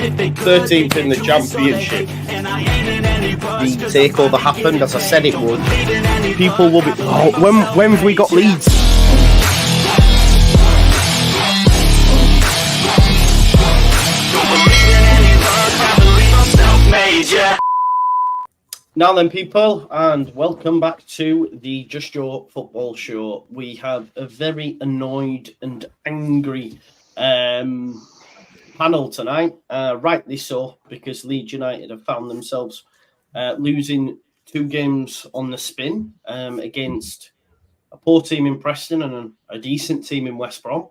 13th in the championship. The takeover happened as I said it would. People will be, when have we got Leeds? Now then, people, and welcome back to the Just Your Football Show. We have a very annoyed and angry panel tonight, rightly so, because Leeds United have found themselves losing 2 games on the spin against a poor team in Preston and a decent team in West Brom.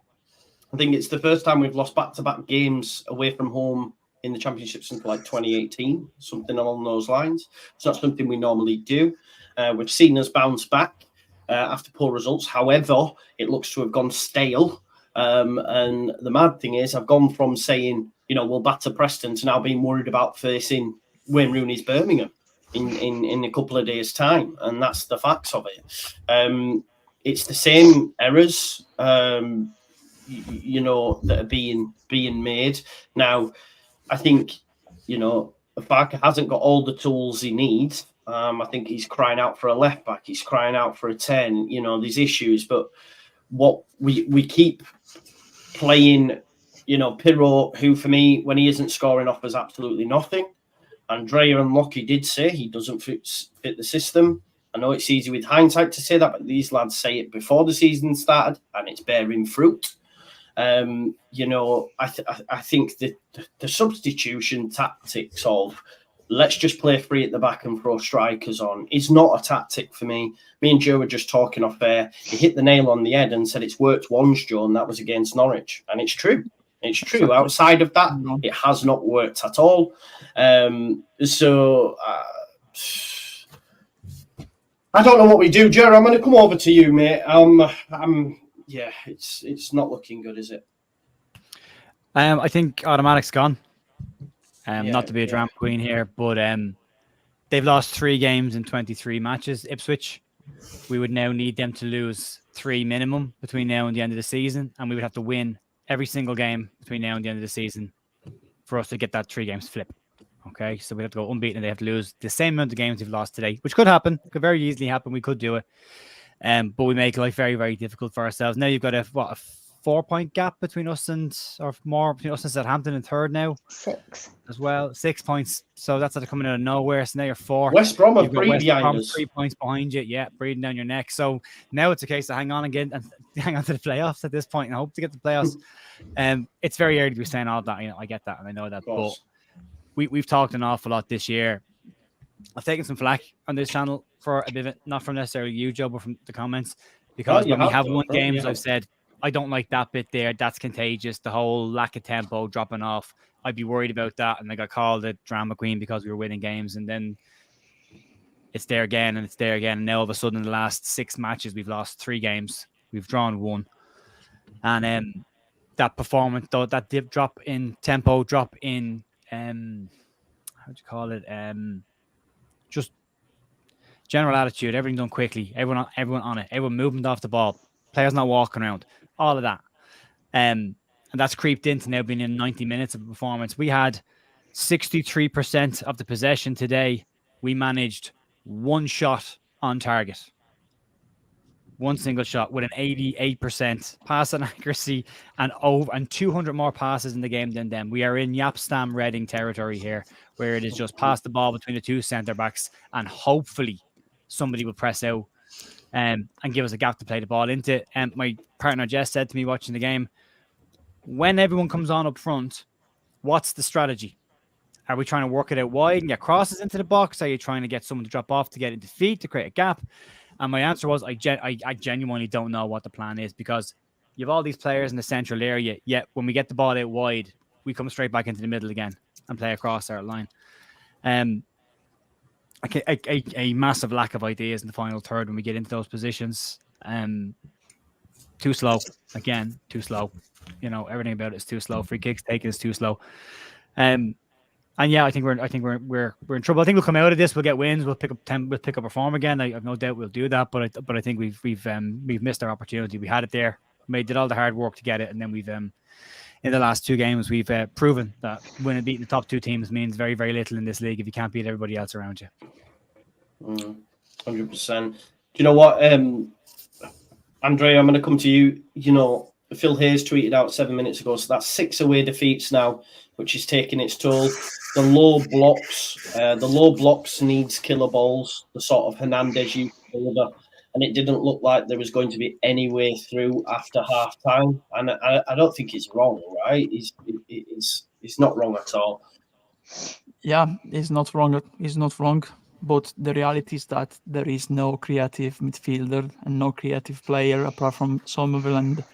I think it's the first time we've lost back-to-back games away from home in the Championship since like 2018, something along those lines. It's not something we normally do. We've seen us bounce back after poor results. However, it looks to have gone stale. And the mad thing is, I've gone from saying, we'll batter Preston to now being worried about facing Wayne Rooney's Birmingham in a couple of days' time. And that's the facts of it. It's the same errors, that are being made. Now, I think, Farke hasn't got all the tools he needs. I think he's crying out for a left back. He's crying out for a 10. These issues. But what we keep playing, Pirro, who for me, when he isn't scoring, offers absolutely nothing. Andrea and Lockie did say he doesn't fit the system. I know it's easy with hindsight to say that, but these lads say it before the season started, and it's bearing fruit. I think the substitution tactics of let's just play free at the back and throw strikers on is not a tactic for me. Me and Joe were just talking off air. He hit the nail on the head and said it's worked once, Joe, and that was against Norwich. And it's true. It's true. Outside of that, it has not worked at all. I don't know what we do, Joe. I'm going to come over to you, mate. Yeah, it's not looking good, is it? I think automatic's gone. Not to be a drama queen here, but they've lost 3 games in 23 matches. Ipswich, we would now need them to lose 3 minimum between now and the end of the season, and we would have to win every single game between now and the end of the season for us to get that 3 games flip. Okay, so we have to go unbeaten, and they have to lose the same amount of games they've lost today, which could happen. It could very easily happen. We could do it. But we make life very, very difficult for ourselves. Now you've got a 4-point gap between us and Southampton in third now. 6 as well. 6 points. So that's coming out of nowhere. So now you're 4. West Brom are 3 behind us. 3 points behind you. Yeah, breathing down your neck. So now it's a case of hang on again and hang on to the playoffs at this point and hope to get the playoffs. It's very early to be saying all that. I get that and I know that. But we've talked an awful lot this year. I've taken some flack on this channel for a bit of it, not from necessarily you, Joe, but from the comments. Because when we have won games, I've said, I don't like that bit there. That's contagious. The whole lack of tempo, dropping off. I'd be worried about that. And I got called a drama queen because we were winning games. And then it's there again and it's there again. And now all of a sudden, in the last 6 matches, we've lost 3 games. We've drawn 1. And that performance, though, that drop in tempo, drop in, just general attitude, everything done quickly, everyone on it, everyone movement off the ball, players not walking around, all of that. And that's creeped into now being in 90 minutes of a performance. We had 63% of the possession today. We managed 1 shot on target. 1 single shot with an 88% pass and accuracy and 200 more passes in the game than them. We are in Yapstam Reading territory here, where it is just pass the ball between the 2 centre backs and hopefully somebody will press out and give us a gap to play the ball into. And my partner Jess said to me watching the game, when everyone comes on up front, what's the strategy? Are we trying to work it out wide and get crosses into the box? Are you trying to get someone to drop off to get into feet to create a gap? And my answer was, I genuinely don't know what the plan is, because you have all these players in the central area, yet when we get the ball out wide, we come straight back into the middle again and play across our line. A massive lack of ideas in the final third when we get into those positions. Too slow. Again, too slow. Everything about it is too slow. Free kicks taken is too slow. And yeah, I think we're in trouble. I think we'll come out of this. We'll get wins. We'll pick up a form again. I have no doubt we'll do that. But I think we've missed our opportunity. We had it there. We did all the hard work to get it, and then in the last 2 games, we've proven that winning, beating the top 2 teams means very, very little in this league if you can't beat everybody else around you. 100%. Do you know what, Andre? I'm going to come to you. You know, Phil Hayes tweeted out 7 minutes ago, so that's 6 away defeats now, which is taking its toll. The low blocks needs killer balls, the sort of Hernandez you deliver, and it didn't look like there was going to be any way through after half time. And I don't think it's wrong, right? It's not wrong at all. Yeah, it's not wrong. It's not wrong. But the reality is that there is no creative midfielder and no creative player apart from Somerville, and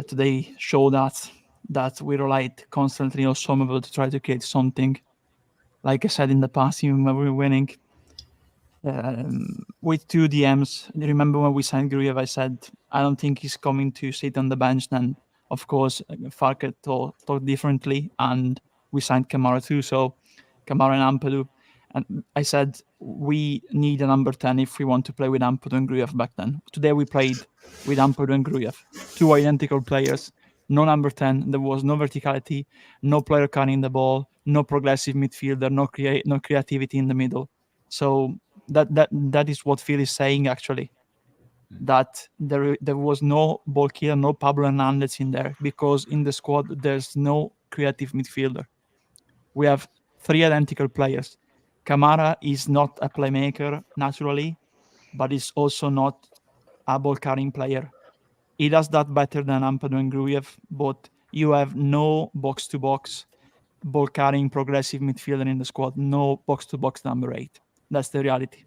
today showed that we relied constantly on Somerville to try to create something. Like I said in the past, even when we were winning with 2 DMs. Remember when we signed Gruev, I said I don't think he's coming to sit on the bench. Then of course Farke thought differently, and we signed Kamara too. So Kamara and Ampadu. And I said we need a number 10 if we want to play with Ampadu and Gruev back then. Today we played with Ampadu and Gruev, 2 identical players, no number 10. There was no verticality, no player carrying the ball, no progressive midfielder, no creativity in the middle. So that is what Phil is saying actually. That there was no ball killer, no Pablo Hernandez in there, because in the squad there's no creative midfielder. We have 3 identical players. Kamara is not a playmaker naturally, but is also not a ball-carrying player. He does that better than Ampadu and Gruev, but you have no box-to-box, ball-carrying progressive midfielder in the squad, no box-to-box number 8. That's the reality.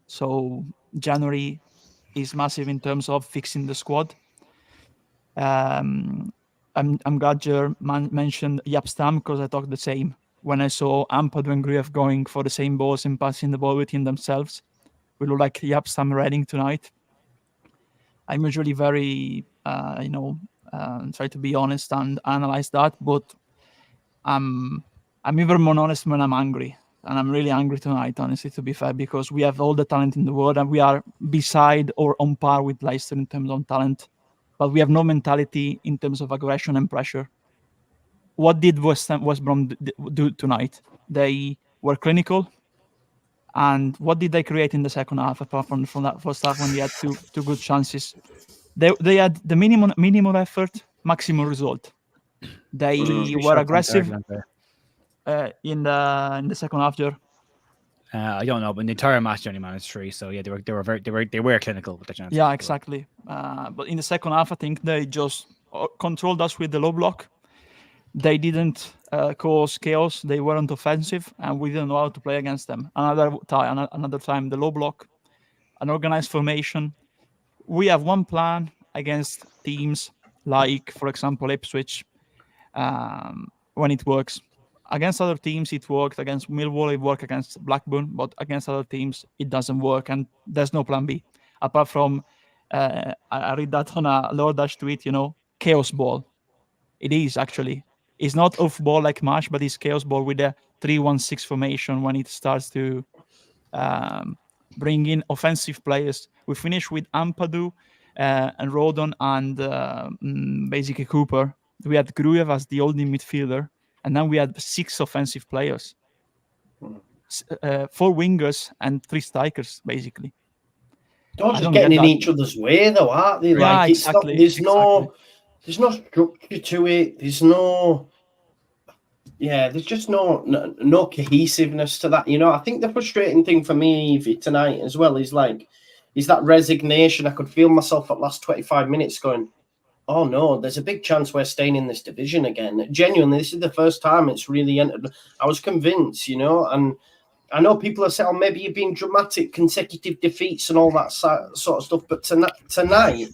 So January is massive in terms of fixing the squad. I'm glad Jer mentioned Yapstam, because I thought the same. When I saw Ampadu and Gruev going for the same balls and passing the ball within themselves, we look like Yapstam Reading tonight. I'm usually very, try to be honest and analyze that, but I'm even more honest when I'm angry. And I'm really angry tonight, honestly, to be fair, because we have all the talent in the world and we are beside or on par with Leicester in terms of talent, but we have no mentality in terms of aggression and pressure. What did West Brom do tonight? They were clinical. And what did they create in the second half, apart from that first half when they had two good chances? They had the minimum effort, maximum result. They were aggressive in the second half, Jer. I don't know, but in the entire match they only managed 3. So yeah, they were clinical with the chances. Yeah, exactly. But in the second half, I think they just controlled us with the low block. They didn't cause chaos. They weren't offensive, and we didn't know how to play against them. Another time, the low block, an organized formation. We have one plan against teams like, for example, Ipswich, when it works. Against other teams, it worked. Against Millwall, it worked. Against Blackburn, but against other teams, it doesn't work, and there's no plan B. Apart from, I read that on a Lord Dash tweet, chaos ball. It is actually. It's not off ball like Marsh, but it's chaos ball with a 3-1-6 formation when it starts to bring in offensive players. We finish with Ampadu and Rodon and basically Cooper. We had Gruev as the holding midfielder, and then we had 6 offensive players, 4 wingers and 3 strikers, basically. They're just getting in each other's way, though, aren't they? Yeah, like, exactly. There's no structure to it. There's just no cohesiveness to that. I think the frustrating thing for me, Evie, tonight as well is that resignation. I could feel myself at last 25 minutes going, oh no, there's a big chance we're staying in this division again. Genuinely, this is the first time it's really entered. I was convinced, and I know people are saying, oh, maybe you've been dramatic, consecutive defeats and all that sort of stuff. But tonight,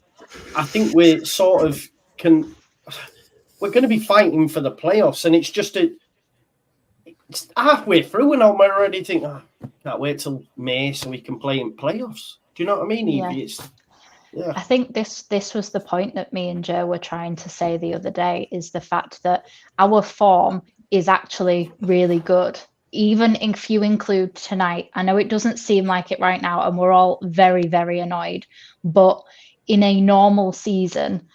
I think we're sort of we're going to be fighting for the playoffs, and it's just it's halfway through, and I'm already thinking, can't wait till May so we can play in playoffs. Do you know what I mean, Evie? Yeah. I think this was the point that me and Joe were trying to say the other day, is the fact that our form is actually really good. Even if you include tonight, I know it doesn't seem like it right now, and we're all very, very annoyed, but in a normal season,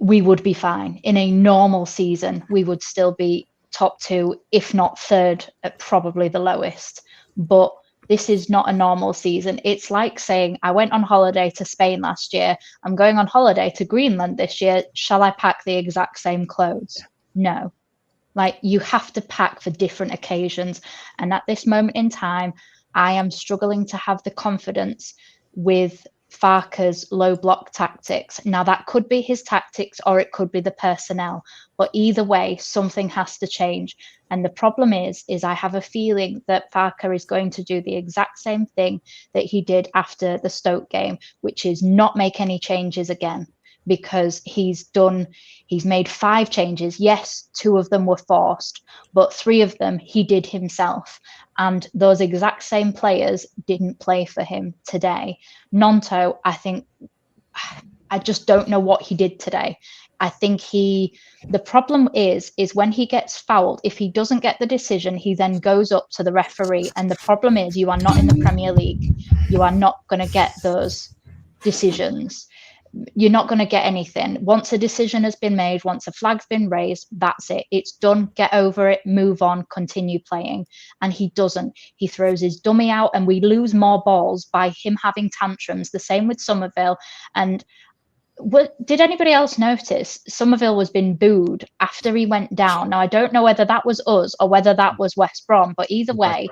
we would be fine. In a normal season, we would still be top 2, if not 3rd, at probably the lowest. But this is not a normal season. It's like saying, I went on holiday to Spain last year. I'm going on holiday to Greenland this year. Shall I pack the exact same clothes? No. Like, you have to pack for different occasions. And at this moment in time, I am struggling to have the confidence with Farke's low block tactics. Now, that could be his tactics or it could be the personnel, but either way, something has to change. And the problem is I have a feeling that Farke is going to do the exact same thing that he did after the Stoke game, which is not make any changes again, because he's made 5 changes. Yes, 2 of them were forced, but 3 of them he did himself. And those exact same players didn't play for him today. Nonto, I just don't know what he did today. I think the problem is when he gets fouled, if he doesn't get the decision, he then goes up to the referee. And the problem is, you are not in the Premier League. You are not going to get those decisions. You're not going to get anything. Once a decision has been made, once a flag's been raised, that's it. It's done. Get over it, move on, continue playing. And he doesn't. He throws his dummy out and we lose more balls by him having tantrums. The same with Somerville. And did anybody else notice Somerville was being booed after he went down? Now, I don't know whether that was us or whether that was West Brom, but either way,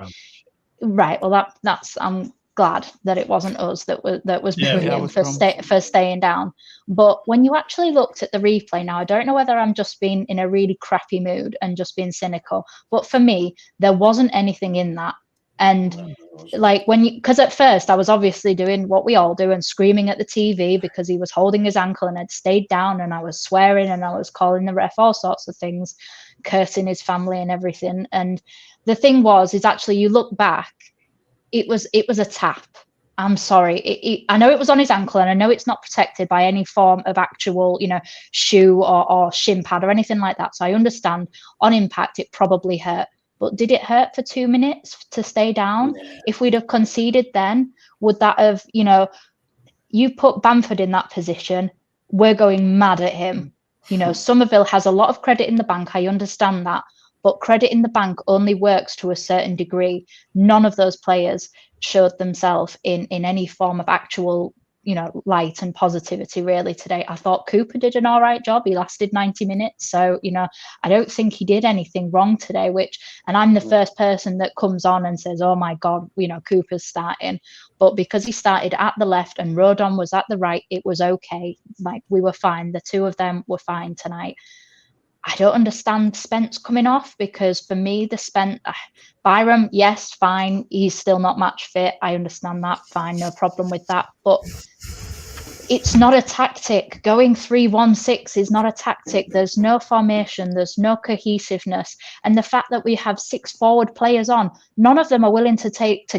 right. Well, that's I'm glad that it wasn't us that was booing him for staying down. But when you actually looked at the replay, now I don't know whether I'm just being in a really crappy mood and just being cynical, but for me, there wasn't anything in that. And like because at first I was obviously doing what we all do and screaming at the TV because he was holding his ankle and had stayed down, and I was swearing and I was calling the ref all sorts of things, cursing his family and everything. And the thing is actually, you look back, it was a tap. I'm sorry. I know it was on his ankle, and I know it's not protected by any form of actual, shoe or shin pad or anything like that. So I understand on impact it probably hurt. But did it hurt for 2 minutes to stay down? Yeah. If we'd have conceded then, would that have, you put Bamford in that position, we're going mad at him. Somerville has a lot of credit in the bank. I understand that. But credit in the bank only works to a certain degree. None of those players showed themselves in any form of actual, light and positivity really today. I thought Cooper did an all right job. He lasted 90 minutes. So, I don't think he did anything wrong today, and I'm the first person that comes on and says, oh my God, Cooper's starting. But because he started at the left and Rodon was at the right, it was okay. Like, we were fine. The 2 of them were fine tonight. I don't understand Spence coming off, because for me, Byram, yes, fine. He's still not match fit. I understand that. Fine. No problem with that. But it's not a tactic. Going 3-1-6 is not a tactic. There's no formation. There's no cohesiveness. And the fact that we have 6 forward players on, none of them are willing to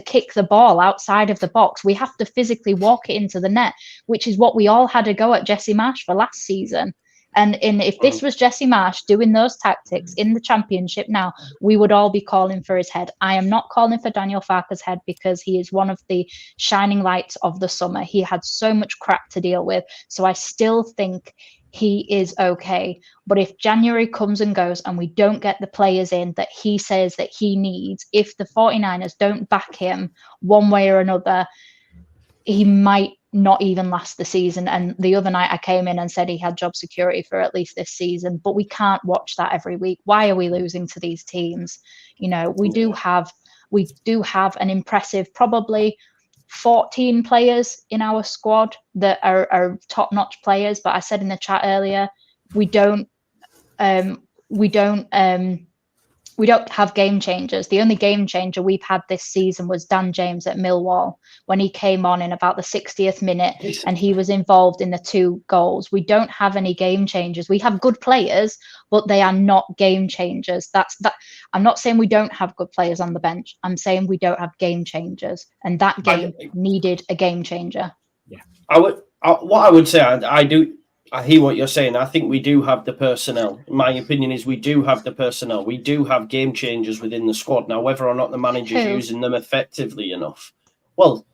kick the ball outside of the box. We have to physically walk it into the net, which is what we all had a go at Jesse Marsh for last season. And if this was Jesse Marsh doing those tactics in the Championship now, we would all be calling for his head. I am not calling for Daniel Farke's head, because he is one of the shining lights of the summer. He had so much crap to deal with. So I still think he is okay. But if January comes and goes and we don't get the players in that he says that he needs, if the 49ers don't back him one way or another, he might not even last the season. And the other night I came in and said he had job security for at least this season, but we can't watch that every week. Why are we losing to these teams? We do have an impressive, probably 14 players in our squad that are top-notch players. But I said in the chat earlier, we don't have game changers. The only game changer we've had this season was Dan James at Millwall, when he came on in about the 60th minute and he was involved in the 2 goals. We don't have any game changers. We have good players, but they are not game changers. That's that. I'm not saying we don't have good players on the bench. I'm saying we don't have game changers, and that game needed a game changer. Yeah, what I would say, I hear what you're saying. I think we do have the personnel. My opinion is we do have the personnel. We do have game changers within the squad. Now, whether or not the manager's using them effectively enough. Well,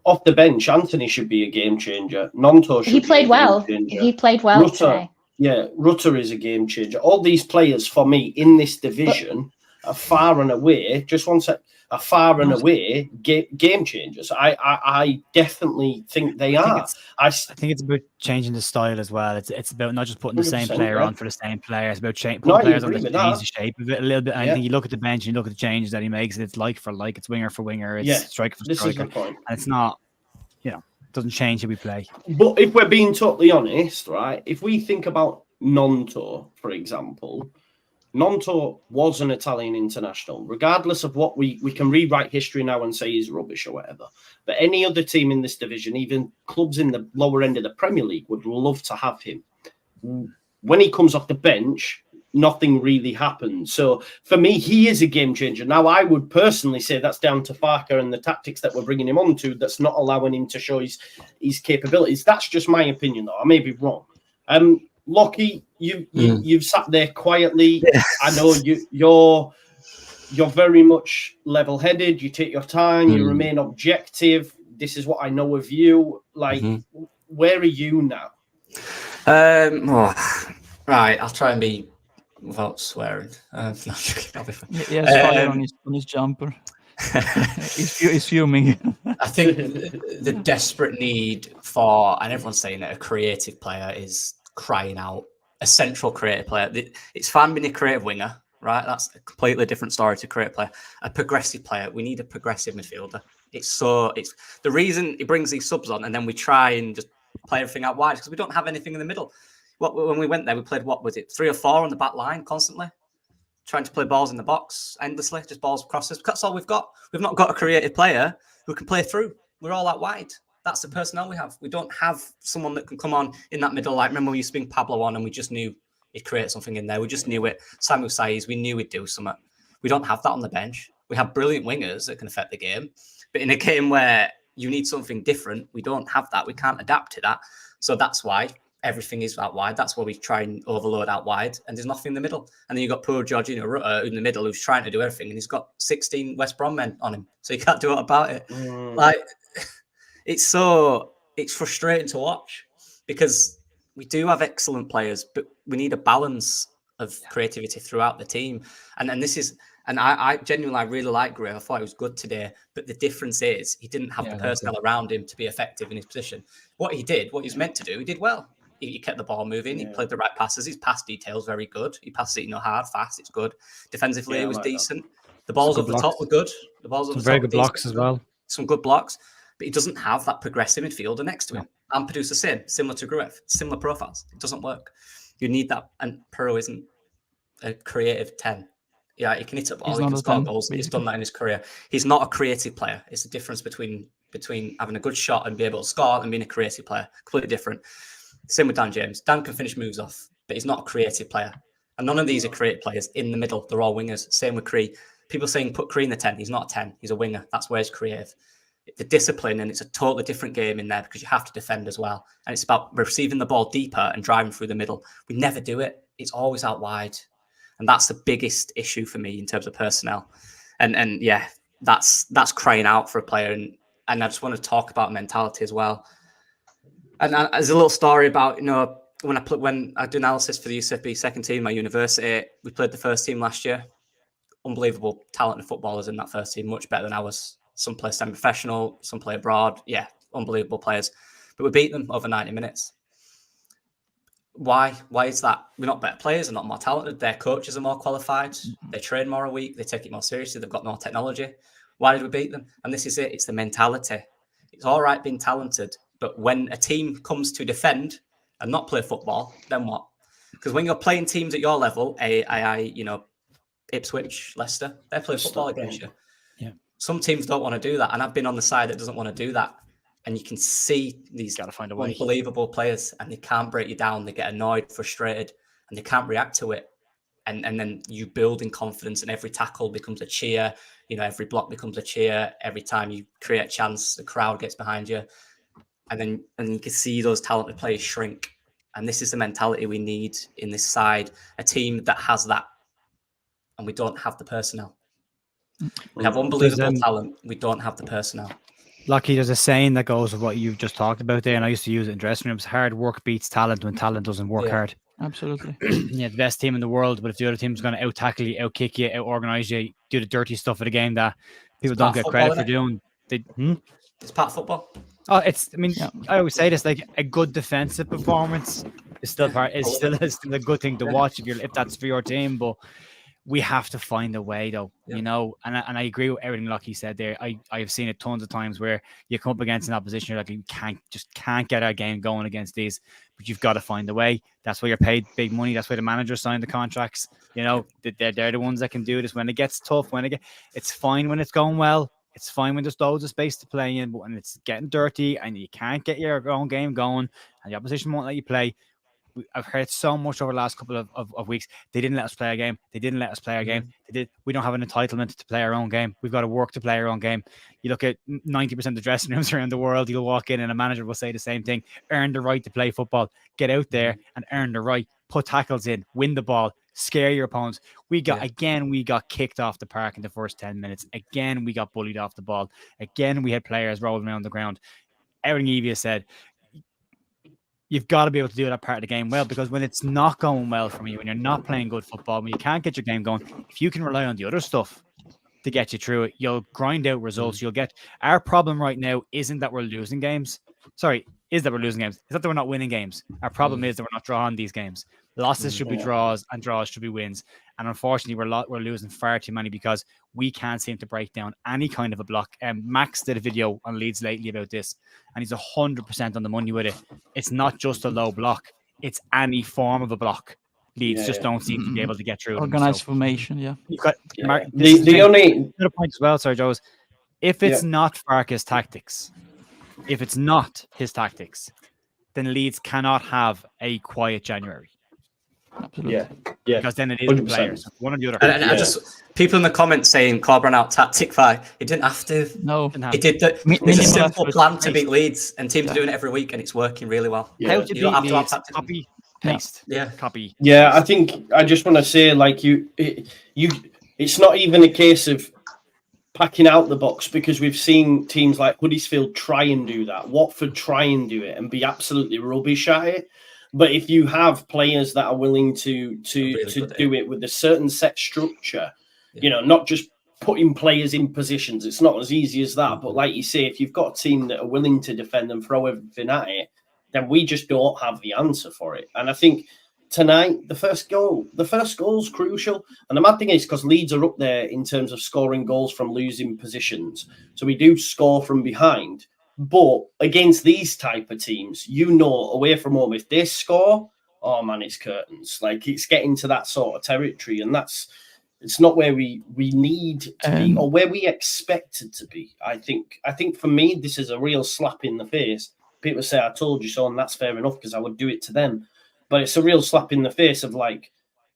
off the bench, Anthony should be a game changer. Nonto should He played well. He played well today. Yeah, Rutter is a game changer. All these players for me in this division are far and away. Just one sec. Are far and away game changers. I definitely think they are. I think it's about changing the style as well. It's about not just putting the same player on for the same player. It's about putting players on that change the shape of it a little bit. I think you look at the bench and you look at the changes that he makes. It's like for like. It's winger for winger. It's striker for striker. This is the point. And it's not, it doesn't change how we play. But if we're being totally honest, right? If we think about Nonto, for example. Nonto was an Italian international, regardless of what we can rewrite history now and say he's rubbish or whatever. But any other team in this division, even clubs in the lower end of the Premier League, would love to have him. When he comes off the bench, nothing really happens. So for me, he is a game changer. Now, I would personally say that's down to Farke and the tactics that we're bringing him on to that's not allowing him to show his capabilities. That's just my opinion, though. I may be wrong. Lockie, you've sat there quietly. Yes. I know you're very much level-headed. You take your time. You remain objective. This is what I know of you. Like, where are you now? Right, I'll try and be without swearing. I'll be fine. Fire on his jumper. He's fuming. I think the desperate need for, and everyone's saying it, a creative player is crying out. A central creative player. It's fine being a creative winger, right? That's a completely different story to creative player. A progressive player. We need a progressive midfielder. It's the reason he brings these subs on, and then we try and just play everything out wide because we don't have anything in the middle. When we went there, we played, what was it, 3 or 4 on the back line constantly, trying to play balls in the box endlessly, just balls crosses. That's all we've got. We've not got a creative player who can play through. We're all out wide. That's the personnel we have. We don't have someone that can come on in that middle. Like, remember we used to bring Pablo on and we just knew he'd create something in there. We just knew it. Samuel Saiz, we knew he'd do something. We don't have that on the bench. We have brilliant wingers that can affect the game. But in a game where you need something different, we don't have that. We can't adapt to that. So that's why everything is out wide. That's why we try and overload out wide. And there's nothing in the middle. And then you've got poor Jorginho Rutter in the middle who's trying to do everything. And he's got 16 West Brom men on him. So you can't do it about it. Like, it's frustrating to watch because we do have excellent players, but we need a balance of creativity throughout the team. And this is, and I genuinely really like Gray. I thought he was good today, but the difference is he didn't have the personnel around him to be effective in his position. What he was meant to do, he did well. He kept the ball moving. He played the right passes. His pass details very good. He passed it, hard, fast. It's good. Defensively, it was decent. The balls at the top were good. The balls at the top very good blocks as well. Some good blocks. But he doesn't have that progressive midfielder next to him. And produce the same, similar to Gruev, similar profiles. It doesn't work. You need that. And Pirro isn't a creative 10. Yeah, he can hit up all. He can score goals. He's done that in his career. He's not a creative player. It's the difference between having a good shot and be able to score and being a creative player. Completely different. Same with Dan James. Dan can finish moves off, but he's not a creative player. And none of these are creative players in the middle. They're all wingers. Same with Cree. People saying put Cree in the 10. He's not a 10. He's a winger. That's where he's creative. The discipline, and it's a totally different game in there because you have to defend as well. And it's about receiving the ball deeper and driving through the middle. We never do it. It's always out wide. And that's the biggest issue for me in terms of personnel. And yeah, that's crying out for a player. And I just want to talk about mentality as well. And there's a little story about, when I do analysis for the UCFB second team, my university, we played the first team last year. Unbelievable talented footballers in that first team, much better than ours. Some play semi-professional, some play abroad. Yeah, unbelievable players. But we beat them over 90 minutes. Why? Why is that? We're not better players. They're not more talented. Their coaches are more qualified. They train more a week. They take it more seriously. They've got more technology. Why did we beat them? And this is it. It's the mentality. It's all right being talented, but when a team comes to defend and not play football, then what? Because when you're playing teams at your level, Ipswich, Leicester, they play football against you. Yeah. Some teams don't want to do that, and I've been on the side that doesn't want to do that. And you can see these unbelievable players, and they can't break you down. They get annoyed, frustrated, and they can't react to it. And then you build in confidence, and every tackle becomes a cheer. Every block becomes a cheer. Every time you create a chance, the crowd gets behind you. And you can see those talented players shrink. And this is the mentality we need in this side, a team that has that. And we don't have the personnel. We have unbelievable talent. We don't have the personnel. Lucky, there's a saying that goes with what you've just talked about there, and I used to use it in dressing rooms. Hard work beats talent when talent doesn't work hard. Absolutely. Yeah, the best team in the world, but if the other team's going to out tackle you, out kick you, out organize you, do the dirty stuff of the game that people don't get credit for doing, it's part of football. Oh, I mean, Yeah. I always say this: like a good defensive performance is still a good thing to watch if that's for your team. But we have to find a way, though, you know. And I agree with everything Lockie said there. I have seen it tons of times where you come up against an opposition, you're like, you can't get our game going against these, but you've got to find a way. That's why you're paid big money. That's why the managers sign the contracts. You know, they're the ones that can do this when it gets tough. It's fine when it's going well. It's fine when there's loads of space to play in, but when it's getting dirty and you can't get your own game going and the opposition won't let you play. I've heard so much over the last couple of weeks. They didn't let us play a game. They didn't let us play our game. We don't have an entitlement to play our own game. We've got to work to play our own game. You look at 90% of the dressing rooms around the world, you'll walk in and a manager will say the same thing. Earn the right to play football. Get out there and earn the right. Put tackles in. Win the ball. Scare your opponents. We got kicked off the park in the first 10 minutes. Again, we got bullied off the ball. Again, we had players rolling around the ground. Everything Evie said, you've got to be able to do that part of the game well, because when it's not going well for you, when you're not playing good football, when you can't get your game going, if you can rely on the other stuff to get you through it, you'll grind out results. You'll get. Our problem right now isn't that we're losing games. Sorry, is that we're losing games. It's not that we're not winning games. Our problem is that we're not drawing these games. Losses should be draws and draws should be wins. And unfortunately, we're losing far too many because we can't seem to break down any kind of a block. Max did a video on Leeds lately about this, and he's 100% on the money with it. It's not just a low block. It's any form of a block. Leeds just don't seem to be able to get through organized formation, You've got, Mark, the only point as well, sorry, Joe, is if it's not Farke's tactics, then Leeds cannot have a quiet January. Absolutely. Yeah. Because then it is the players, one or the other. And I just people in the comments saying Corbyn out tactic 5. He didn't have to. No, he did. It's a simple plan to beat Leeds, and teams are doing it every week, and it's working really well. Yeah. How to beat Leeds? Copy, paste. Yeah. Copy. Yeah, I think I just want to say, like it's not even a case of packing out the box, because we've seen teams like Huddersfield try and do that. Watford try and do it and be absolutely rubbish at it. But if you have players that are willing to do it with a certain set structure, you know, not just putting players in positions, it's not as easy as that. But like you say, if you've got a team that are willing to defend and throw everything at it, then we just don't have the answer for it. And I think tonight, the first goal is crucial. And the mad thing is, because Leeds are up there in terms of scoring goals from losing positions, so we do score from behind. But against these type of teams, you know, away from home, if they score, oh man, it's curtains. Like, it's getting to that sort of territory, and it's not where we need to be or where we expected to be. I think for me, this is a real slap in the face. People say, I told you so, and that's fair enough, because I would do it to them. But it's a real slap in the face of like,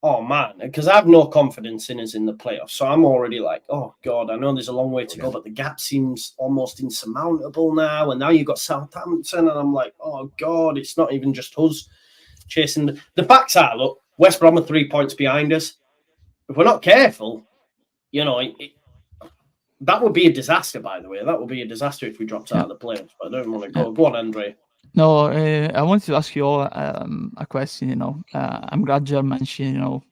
oh man, because I have no confidence in us in the playoffs. So I'm already like, oh God, I know there's a long way to go, but the gap seems almost insurmountable now. And now you've got Southampton, and I'm like, oh God, it's not even just us chasing. The facts are, look, West Brom are 3 points behind us. If we're not careful, you know, that would be a disaster, by the way. That would be a disaster if we dropped out of the playoffs. But I don't want to go. Go on, Andre. No, I wanted to ask you all a question. You know, I'm glad you mentioned, you know,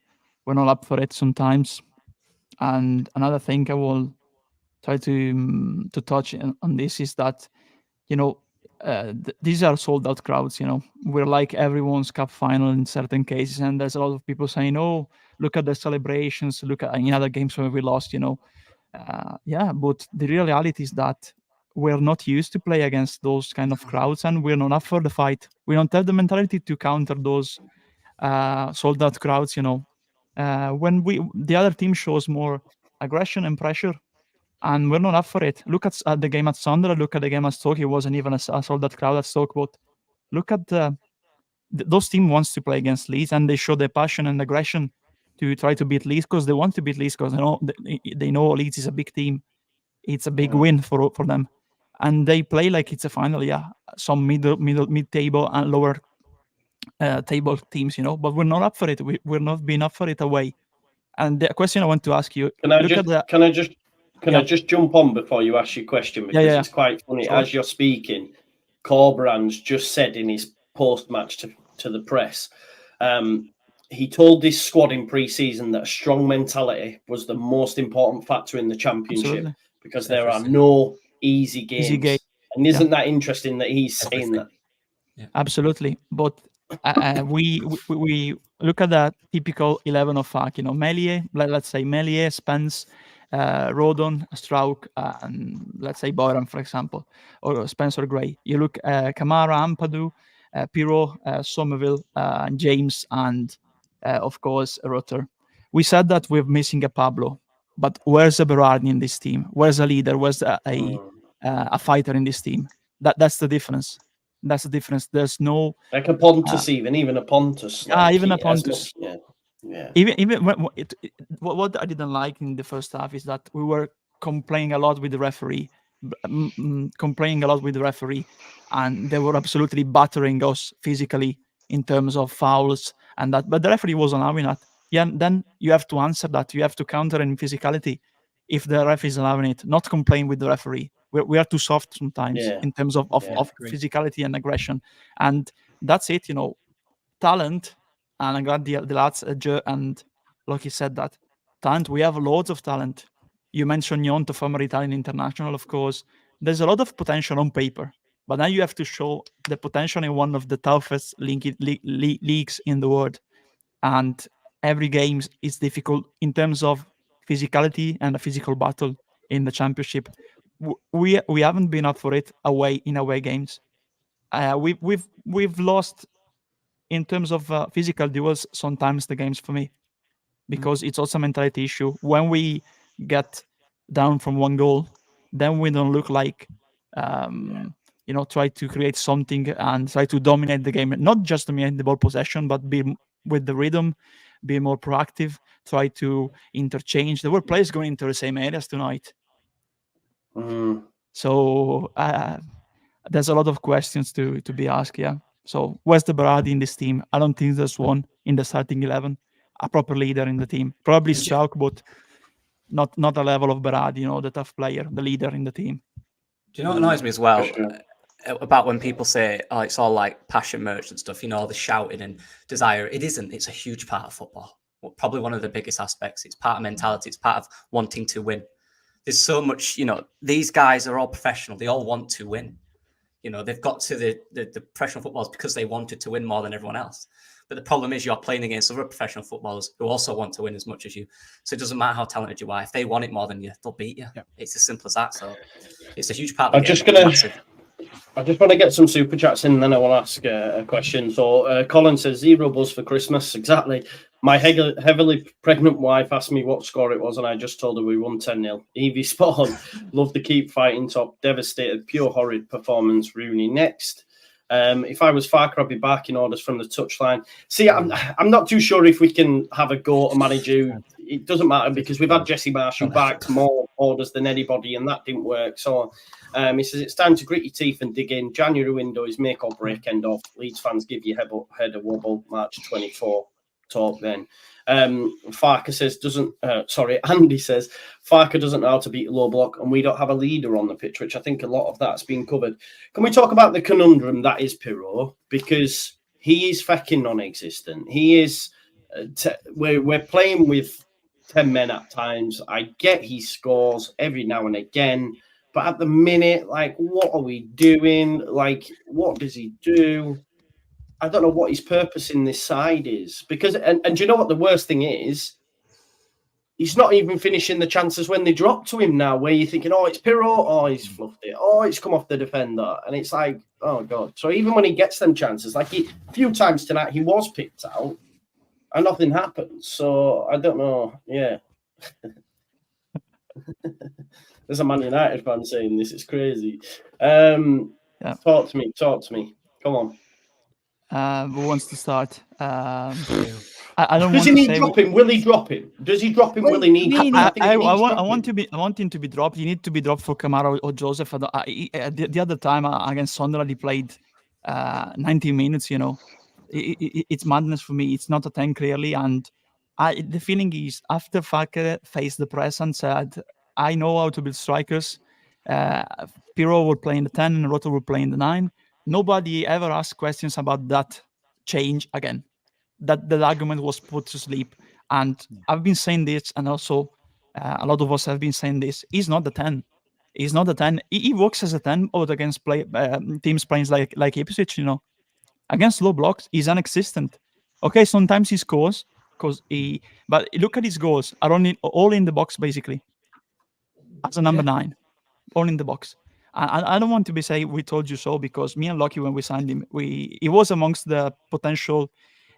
we're not up for it sometimes. And another thing I will try to touch on this is that, you know, these are sold out crowds. You know, we're like everyone's cup final in certain cases, and there's a lot of people saying, "Oh, look at the celebrations. Look at in other games where we lost." You know, but the reality is that we're not used to play against those kind of crowds, and we're not up for the fight. We don't have the mentality to counter those sold out crowds. You know, when the other team shows more aggression and pressure, and we're not up for it. Look at the game at Sunderland. Look at the game at Stoke. It wasn't even a sold out crowd at Stoke, but look at those teams wants to play against Leeds, and they show their passion and aggression to try to beat Leeds, because they want to beat Leeds, because they know Leeds is a big team. It's a big win for them. And they play like it's a final, some mid-table and lower table teams, you know. But we're not up for it. We're not being up for it away. And the question I want to ask you: Can I just jump on before you ask your question, because it's quite funny. Sorry. As you're speaking, Corbrand's just said in his post-match to the press, He told his squad in pre-season that a strong mentality was the most important factor in the championship Absolutely. because there are no easy games. Easy game. And isn't that interesting that he's saying that? Yeah. Absolutely, but we look at the typical 11 of Farke. You know, Meslier. Let's say Meslier, Spence, Rodon, Strauch, and let's say Boylan, for example, or Spencer Gray. You look Kamara, Ampadu, Pirro, Somerville, James, and of course Rutter. We said that we're missing a Pablo, but where's a Berardi in this team? Where's a leader? Where's a fighter in this team? That's the difference. That's the difference. There's no like a Pontus, even a Pontus. Like even a Pontus. Yeah. Even what I didn't like in the first half is that we were complaining a lot with the referee, and they were absolutely battering us physically in terms of fouls and that. But the referee was allowing that. Yeah, then you have to answer that. You have to counter in physicality if the ref is allowing it. Not complain with the referee. We are too soft sometimes in terms of physicality and aggression, and that's it. You know, talent. And I'm glad the lads and Loki said that talent. We have loads of talent. You mentioned Gnonto, former Italian international, of course. There's a lot of potential on paper, but now you have to show the potential in one of the toughest leagues in the world. And every game is difficult in terms of physicality and a physical battle in the championship. We haven't been up for it in away games. We've lost in terms of physical duels sometimes the games for me, because it's also a mentality issue. When we get down from one goal, then we don't look like try to create something and try to dominate the game, not just dominate the ball possession, but be with the rhythm, be more proactive, try to interchange. There were players going into the same areas tonight. So there's a lot of questions to be asked. So where's the Berardi in this team? I don't think there's one in the starting 11, a proper leader in the team. Probably Strauch, but not a level of Berardi, the tough player, the leader in the team. Do you know what annoys me as well? About when people say, oh, it's all like passion merch and stuff, all the shouting and desire. It isn't. It's a huge part of football. Probably one of the biggest aspects. It's part of mentality. It's part of wanting to win. There's so much, these guys are all professional. They all want to win. They've got to the professional footballers because they wanted to win more than everyone else. But the problem is you're playing against other professional footballers who also want to win as much as you. So it doesn't matter how talented you are. If they want it more than you, they'll beat you. Yep. It's as simple as that. So it's a huge part of the game. I just want to get some super chats in, and then I want to ask a question. So Colin says, 0 buzz for Christmas. Exactly. My heavily pregnant wife asked me what score it was, and I just told her we won 10-0. Evie spot on. Love to keep fighting top. Devastated. Pure horrid performance. Rooney next. If I was Farke, I'd be barking orders from the touchline. See, I'm not too sure if we can have a go at a manager. It doesn't matter because we've had Jesse Marshall back more orders than anybody, and that didn't work. So he says it's time to grit your teeth and dig in. January window is make or break end off. Leeds fans give you head a wobble. March 24. Talk then. Farke says Andy says Farke doesn't know how to beat a low block, and we don't have a leader on the pitch, which I think a lot of that's been covered. Can we talk about the conundrum that is Pirro? Because he is fucking non-existent. He is. We're playing with 10 men at times. I get he scores every now and again, but at the minute, like, what are we doing? Like, what does he do? I don't know what his purpose in this side is, because and do you know what the worst thing is? He's not even finishing the chances when they drop to him now, where you're thinking, oh, it's Pirro, oh, he's fluffed it, oh, it's come off the defender, and it's like, oh god. So even when he gets them chances, like a few times tonight, he was picked out, and nothing happened. So I don't know. Yeah, there's a Man United fan saying this is crazy. Talk to me. Come on. Who wants to start? I don't. Does he need dropping? Will he drop him? Does he drop him? Will he need? I want him to be dropped. He needs to be dropped for Kamara or Joseph. The other time against Sunderland, he played 90 minutes. It's madness for me. It's not a 10 clearly, and the feeling is after Farke faced the press and said, "I know how to build strikers." Pirro will play in the 10 and Roto will play in the 9. Nobody ever asked questions about that change again. that the argument was put to sleep. And I've been saying this, and also a lot of us have been saying this. He's not the 10. He's not the 10. He works as a 10, but against teams playing like Ipswich, against low blocks, he's non-existent. Okay, sometimes he scores but look at his goals are only all in the box basically. As a number 9, all in the box. I don't want to be saying we told you so, because me and Lucky, when we signed him, he was amongst the potential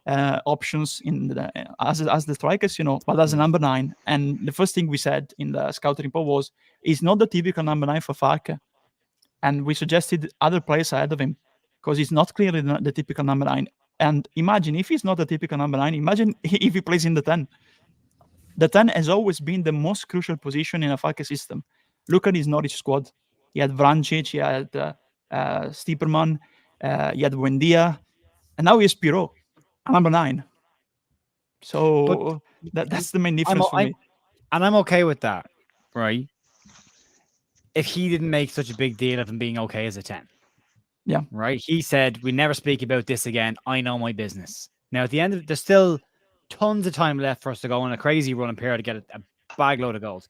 options in as the strikers, but as a number 9. And the first thing we said in the scouting report was, he's not the typical number 9 for Farke. And we suggested other players ahead of him, because he's not clearly the typical number 9. And imagine if he's not the typical number 9, imagine if he plays in the 10. The 10 has always been the most crucial position in a Farke system. Look at his Norwich squad. He had Vrancic, he had Stiepermann, he had Buendia, and now he has Pirro, number 9. So that's the main difference for me. And I'm okay with that, right? If he didn't make such a big deal of him being okay as a 10. Yeah. Right? He said, we never speak about this again. I know my business. Now, at the end of it, there's still tons of time left for us to go on a crazy run and Pirro to get a bag load of goals.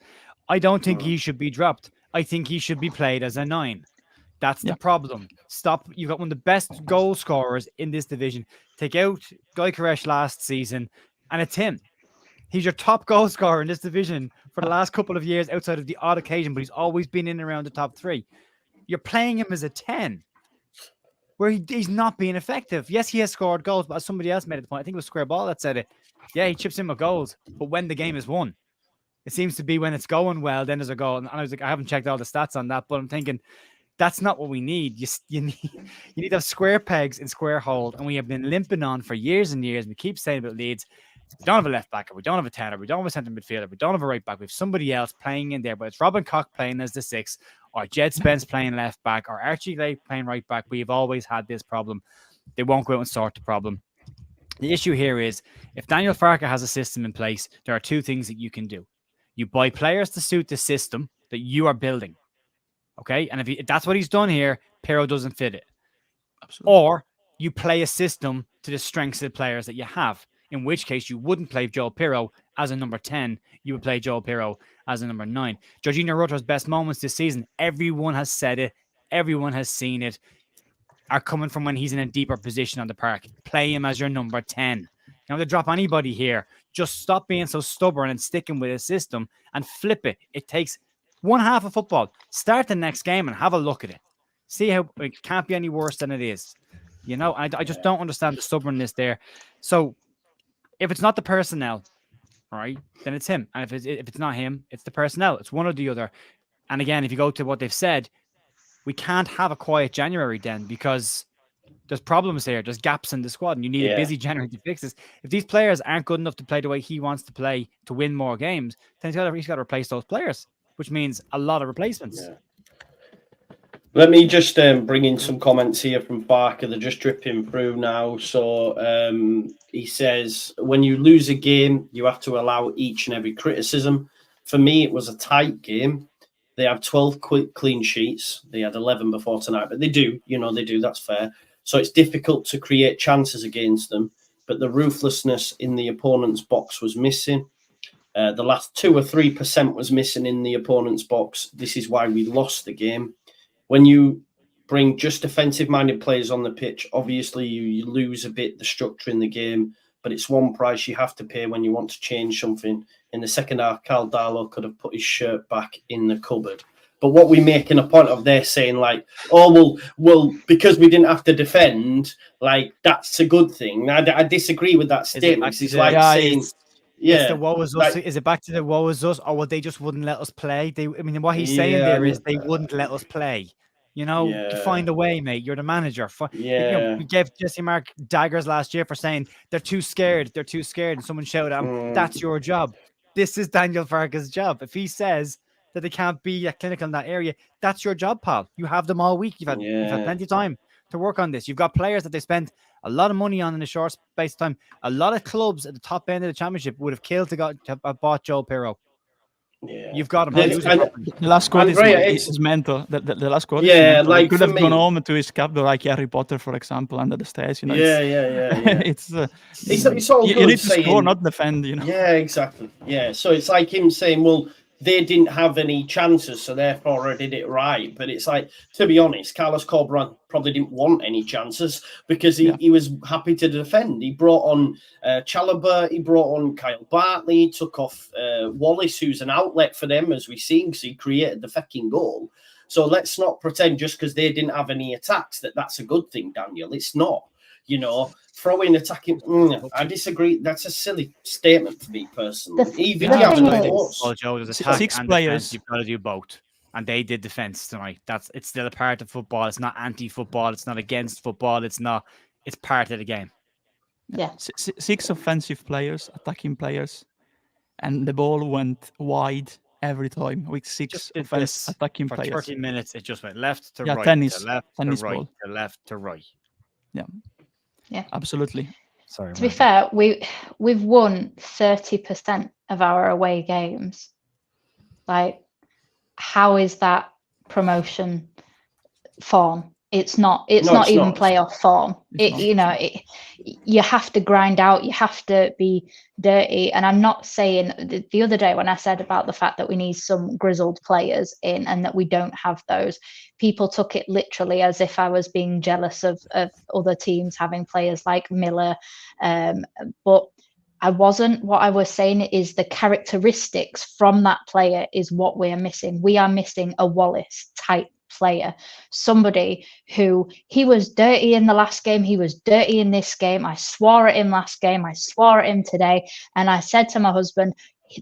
I don't think he should be dropped. I think he should be played as a 9. That's the problem. Stop. You've got one of the best goal scorers in this division. Take out Guy Koresh last season, and it's him. He's your top goal scorer in this division for the last couple of years, outside of the odd occasion, but he's always been in and around the top 3. You're playing him as a 10, where he's not being effective. Yes, he has scored goals, but as somebody else made the point, I think it was Square Ball that said it. Yeah, he chips in with goals, but when the game is won, it seems to be when it's going well, then there's a goal. And I was like, I haven't checked all the stats on that, but I'm thinking that's not what we need. You need to have square pegs in square holes, and we have been limping on for years and years. We keep saying about Leeds, we don't have a left back, or we don't have a 10, or we don't have a centre midfielder, we don't have a right back. We have somebody else playing in there, but it's Robin Koch playing as the 6, or Jed Spence playing left back, or Archie Gray playing right back. We've always had this problem. They won't go out and sort the problem. The issue here is, if Daniel Farke has a system in place, there are 2 things that you can do. You buy players to suit the system that you are building. Okay? And if that's what he's done here, Pirro doesn't fit it. Absolutely. Or you play a system to the strengths of the players that you have, in which case you wouldn't play Joe Pirro as a number 10. You would play Joe Pirro as a number 9. Jorginho Rutta's best moments this season, everyone has said it, everyone has seen it, are coming from when he's in a deeper position on the park. Play him as your number 10. You don't have to drop anybody here. Just stop being so stubborn and sticking with a system and flip it. It takes one half of football. Start the next game and have a look at it. See how it can't be any worse than it is. I just don't understand the stubbornness there. So if it's not the personnel, right, then it's him. And if it's not him, it's the personnel. It's one or the other. And again, if you go to what they've said, we can't have a quiet January then, because there's problems there. There's gaps in the squad, and you need a busy January to fix this. If these players aren't good enough to play the way he wants to play to win more games, then he's got to replace those players, which means a lot of replacements. Yeah. Let me just bring in some comments here from Farke. They're just dripping through now. So he says, when you lose a game, you have to allow each and every criticism. For me, it was a tight game. They have 12 clean sheets. They had 11 before tonight, but they do. That's fair. So it's difficult to create chances against them, but the ruthlessness in the opponent's box was missing. The last 2 or 3% was missing in the opponent's box. This is why we lost the game. When you bring just defensive-minded players on the pitch, obviously you lose a bit the structure in the game, but it's one price you have to pay when you want to change something. In the second half, Cal Darlow could have put his shirt back in the cupboard. But what we're making a point of, they're saying like, oh, well, because we didn't have to defend, like, that's a good thing. I disagree with that statement. It's like saying... It's the woe is us. Is it back to the woe is us, or they just wouldn't let us play? What he's saying there is they wouldn't let us play. Find a way, mate. You're the manager. We gave Jesse Mark daggers last year for saying they're too scared. They're too scared. And someone shouted at him, that's your job. This is Daniel Farke's job. If he says that they can't be clinical in that area, that's your job, pal. You have them all week. You've had plenty of time to work on this. You've got players that they spent a lot of money on in a short space of time. A lot of clubs at the top end of the championship would have killed to have bought Joe Pirro. Yeah. You've got him. Yeah, Use and- it properly. The last quote Andrea, is mental. The last quote Yeah, is mental. like, He could for have gone me- home to his captor like Harry Potter, for example, under the stairs. You know, yeah. it's It's all you good need to score, saying- not defend. You know. Yeah, exactly. Yeah, so it's like him saying, well, they didn't have any chances, so therefore I did it right. But it's like, to be honest, Carlos Corberán probably didn't want any chances because he was happy to defend. He brought on Chalobah, he brought on Kyle Bartley, he took off Wallace, who's an outlet for them, as we've seen, because he created the fucking goal. So let's not pretend just because they didn't have any attacks that's a good thing, Daniel. It's not. You know, throwing attacking. I disagree. That's a silly statement for me personally. Even if you have thing a is- force. Well, Joe, there's attack Six and players. defense. You've got to do both. And they did defense tonight. It's still a part of football. It's not anti-football. It's not against football. It's part of the game. Yeah. Six offensive players, attacking players, and the ball went wide every time with six Just did offensive this attacking for players. 30 minutes. It just went left to Yeah, right, tennis- to left tennis to right, ball. to left to right. Absolutely. Sorry. To be fair, we've won 30% of our away games. Like, how is that promotion form? It's not. It's No, not it's even not. playoff form. It's not. You have to grind out. You have to be dirty. And I'm not saying the other day when I said about the fact that we need some grizzled players in and that we don't have those, people took it literally as if I was being jealous of other teams having players like Miller. But I wasn't. What I was saying is the characteristics from that player is what we are missing. We are missing a Wallace type player, somebody who he was dirty in the last game, he was dirty in this game. I swore at him last game, I swore at him today, and I said to my husband,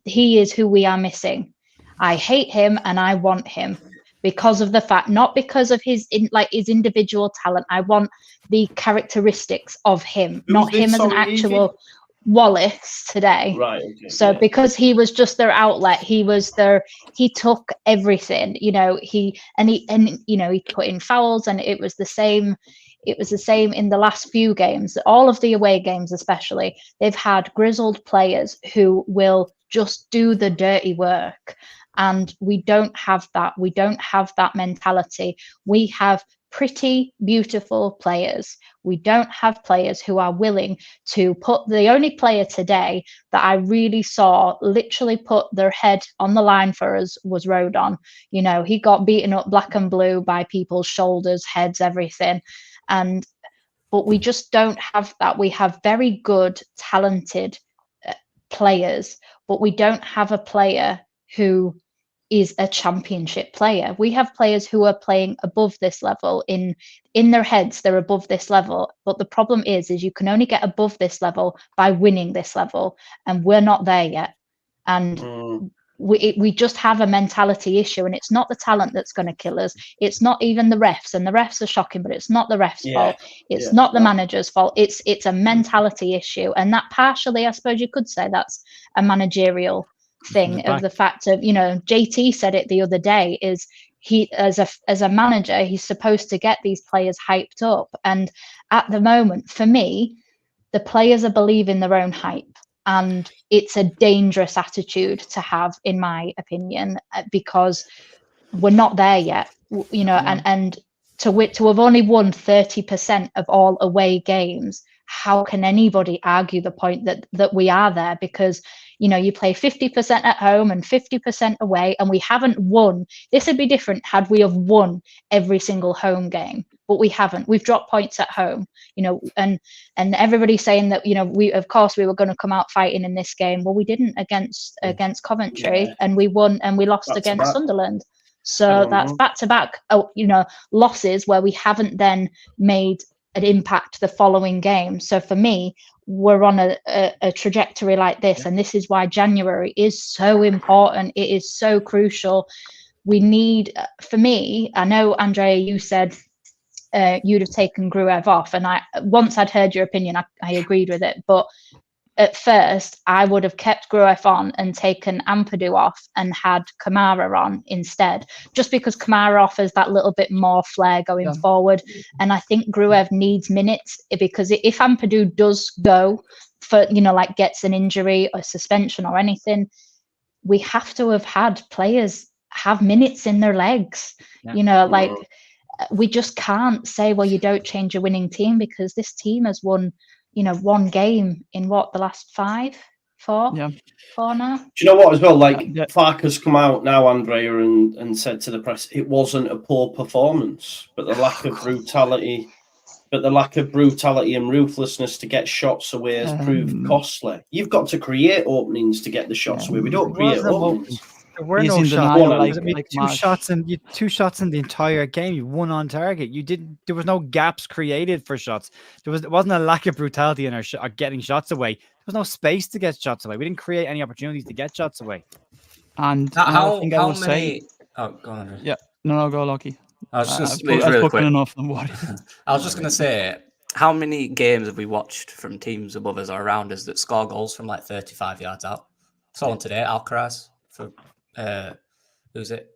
he is who we are missing. I hate him and I want him because of the fact, not because of his individual talent. I want the characteristics of him, Who's not this? him as an Sorry, Evie? actual Wallace today. Right. Okay. So because he was just their outlet, he took everything, he put in fouls, and it was the same in the last few games. All of the away games especially, they've had grizzled players who will just do the dirty work, and we don't have that. We don't have that mentality. We have pretty beautiful players. We don't have players who are willing to put. The only player today that I really saw literally put their head on the line for us was Rodon. He got beaten up black and blue by people's shoulders, heads, everything. But we just don't have that. We have very good, talented players, but we don't have a player who is a championship player. We have players who are playing above this level. In their heads, they're above this level. But the problem is you can only get above this level by winning this level, and we're not there yet. And we just have a mentality issue, and it's not the talent that's going to kill us. It's not even the refs, and the refs are shocking, but it's not the refs' fault. It's not the manager's fault. It's a mentality issue, and that partially, I suppose you could say, that's a managerial thing of the fact of, JT said it the other day, is he as a manager, he's supposed to get these players hyped up, and at the moment, for me, the players are believing their own hype, and it's a dangerous attitude to have, in my opinion, because we're not there yet, and to have only won 30% of all away games, how can anybody argue the point that we are there? Because you play 50% at home and 50% away, and we haven't won. This would be different had we have won every single home game, but we haven't. We've dropped points at home, and everybody's saying that, we were going to come out fighting in this game. Well, we didn't against Coventry, and we won, and we lost against Sunderland. So that's back-to-back, losses where we haven't then made an impact the following game. So for me, we're on a trajectory like this, and this is why January is so important. It is so crucial. We need, for me, I know, Andrea, you said you'd have taken Gruev off, and once I'd heard your opinion, I agreed with it, but at first I would have kept Gruev on and taken Ampadu off and had Kamara on instead, just because Kamara offers that little bit more flair going forward. And I think Gruev needs minutes, because if Ampadu does go for, gets an injury or suspension or anything, we have to have had players have minutes in their legs. Yeah. Like we just can't say, well, you don't change a winning team, because this team has won, one game in the last four now. Do you know what as well? Like Yeah. Farke's come out now, Andrea, and said to the press, it wasn't a poor performance, but the lack of brutality. But the lack of brutality and ruthlessness to get shots away has proved costly. You've got to create openings to get the shots away. We don't create openings. There were He's no in shots. denial, Like two shots in the entire game. You won on target. There was no gaps created for shots. There wasn't a lack of brutality in our getting shots away. There was no space to get shots away. We didn't create any opportunities to get shots away. And how many? Say, oh, go on. Yeah, no, go Lucky. I was just I've really spoken quick. enough. Don't worry. I was just going to say, how many games have we watched from teams above us or around us that score goals from like 35 yards out? Saw one today, Alcaraz for who's it?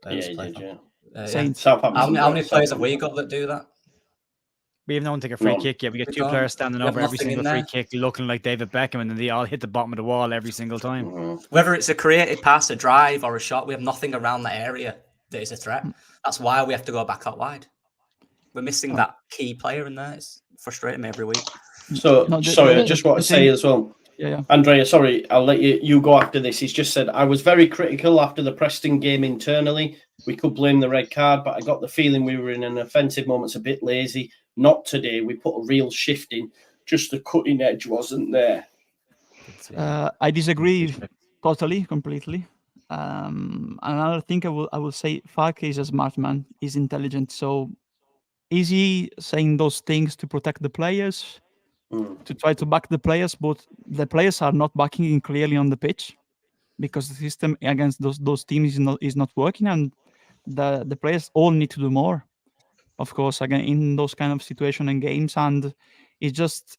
Saints. How many players have we got that do that? We have no one take a free kick yet. We got two players standing over every single free kick, looking like David Beckham, and then they all hit the bottom of the wall every single time. Whether it's a creative pass, a drive, or a shot, we have nothing around that area that is a threat. That's why we have to go back out wide. We're missing that key player in there. It's frustrating me every week. So, sorry, I just want to say as well. Yeah. Andrea, sorry, I'll let you go after this. He's just said, I was very critical after the Preston game internally. We could blame the red card, but I got the feeling we were in an offensive moment, a bit lazy. Not today. We put a real shift in. Just the cutting edge wasn't there. I disagree totally, completely. Another thing I will say, Farke is a smart man. He's intelligent. So is he saying those things to protect the players, to try to back the players? But the players are not backing him clearly on the pitch, because the system against those teams is not working, and the players all need to do more. Of course, again, in those kind of situation and games, and it just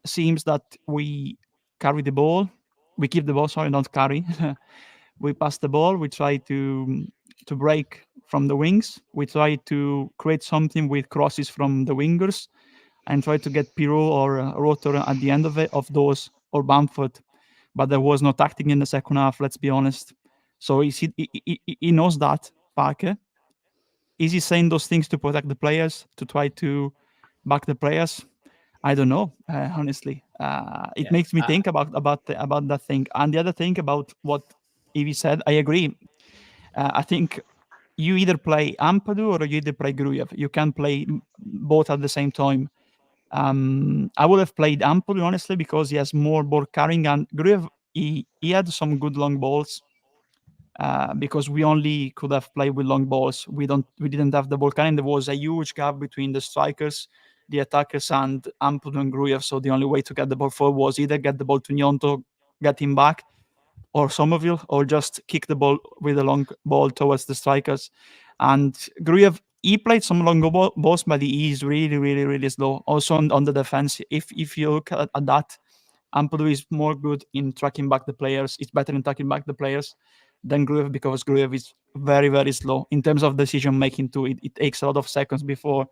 seems that we carry the ball, we keep the ball. Sorry, not carry. We pass the ball. We try to break from the wings. We try to create something with crosses from the wingers, and try to get Pirro or Rotor at the end of those, or Bamford. But there was no tactic in the second half. Let's be honest. So he knows that, Farke. Is he saying those things to protect the players, to try to back the players? I don't know, honestly. It makes me think about that thing. And the other thing about what Evie said, I agree. I think you either play Ampadu or you either play Grujev. You can play both at the same time. I would have played Ampadu, honestly, because he has more ball carrying, and Grujev, he had some good long balls. Because we only could have played with long balls. We didn't have the ball carrying. There was a huge gap between the strikers, the attackers, and Ampadu and Grujev. So the only way to get the ball forward was either get the ball to Gnonto, get him back, or Somerville, or just kick the ball with a long ball towards the strikers. And Grujev, he played some long balls, but he is really, really, really slow. Also on the defense, if you look at that, Ampadu is more good in tracking back the players. It's better in tracking back the players than Grujev, because Grujev is very, very slow in terms of decision making too. It takes a lot of seconds before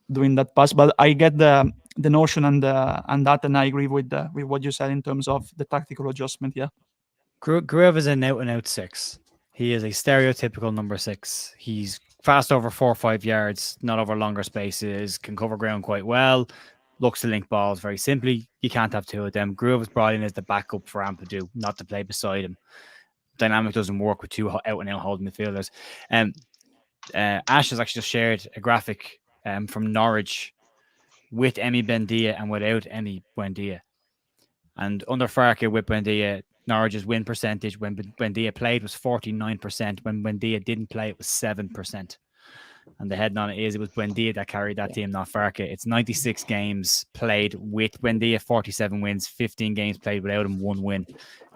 doing that pass. But I get the notion and that, and I agree with what you said in terms of the tactical adjustment. Yeah, Grujev is an out-and-out 6. He is a stereotypical number 6. He's fast over 4 or 5 yards, not over longer spaces, can cover ground quite well, looks to link balls very simply. You can't have two of them. Grujev was brought in as the backup for Ampadu, not to play beside him. Dynamic doesn't work with two out-and-out holding midfielders. Ash has actually just shared a graphic from Norwich with Emi Buendia and without Emi Buendia. And under Farke with Buendia, Norwich's win percentage when Buendia played was 49%. When Buendia didn't play, it was 7%. And the heading on it was Buendia that carried that team, not Farke. It's 96 games played with Buendia, 47 wins, 15 games played without him, 1 win.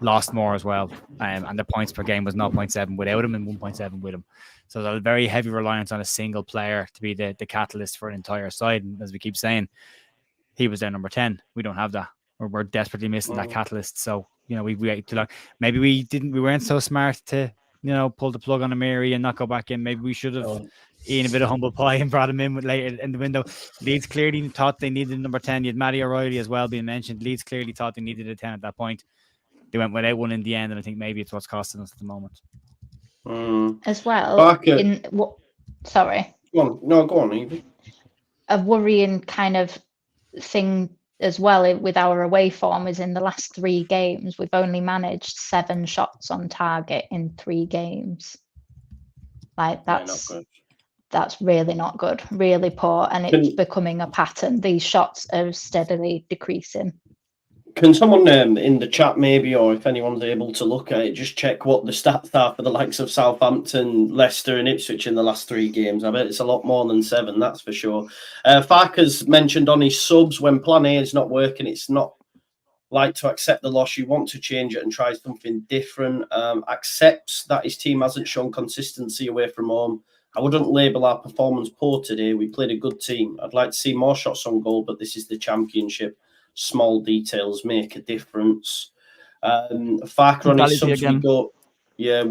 Lost more as well. And the points per game was 0.7 without him and 1.7 with him. So there's a very heavy reliance on a single player to be the catalyst for an entire side. And as we keep saying, he was their number 10. We don't have that. We're desperately missing that catalyst. So, we waited too long. Maybe we weren't so smart to, pull the plug on Amiri and not go back in. Maybe we should have eaten a bit of humble pie and brought him in later in the window. Leeds clearly thought they needed number 10. You had Matty O'Reilly as well being mentioned. Leeds clearly thought they needed a 10 at that point. they went without one in the end, and I think maybe it's what's costing us at the moment. As well, Farke, sorry. go on. No, go on, Evie. A worrying kind of thing as well with our away form is in the last 3 games, we've only managed 7 shots on target in 3 games. Like that's really not good, really poor, and it's becoming a pattern. These shots are steadily decreasing. Can someone in the chat maybe, or if anyone's able to look at it, just check what the stats are for the likes of Southampton, Leicester and Ipswich in the last 3 games? I bet it's a lot more than 7, that's for sure. Farke's mentioned on his subs, when plan A is not working, it's not like to accept the loss. You want to change it and try something different. Accepts that his team hasn't shown consistency away from home. I wouldn't label our performance poor today. We played a good team. I'd like to see more shots on goal, but this is the Championship. Small details make a difference. Farke on his subs, we go. Yeah,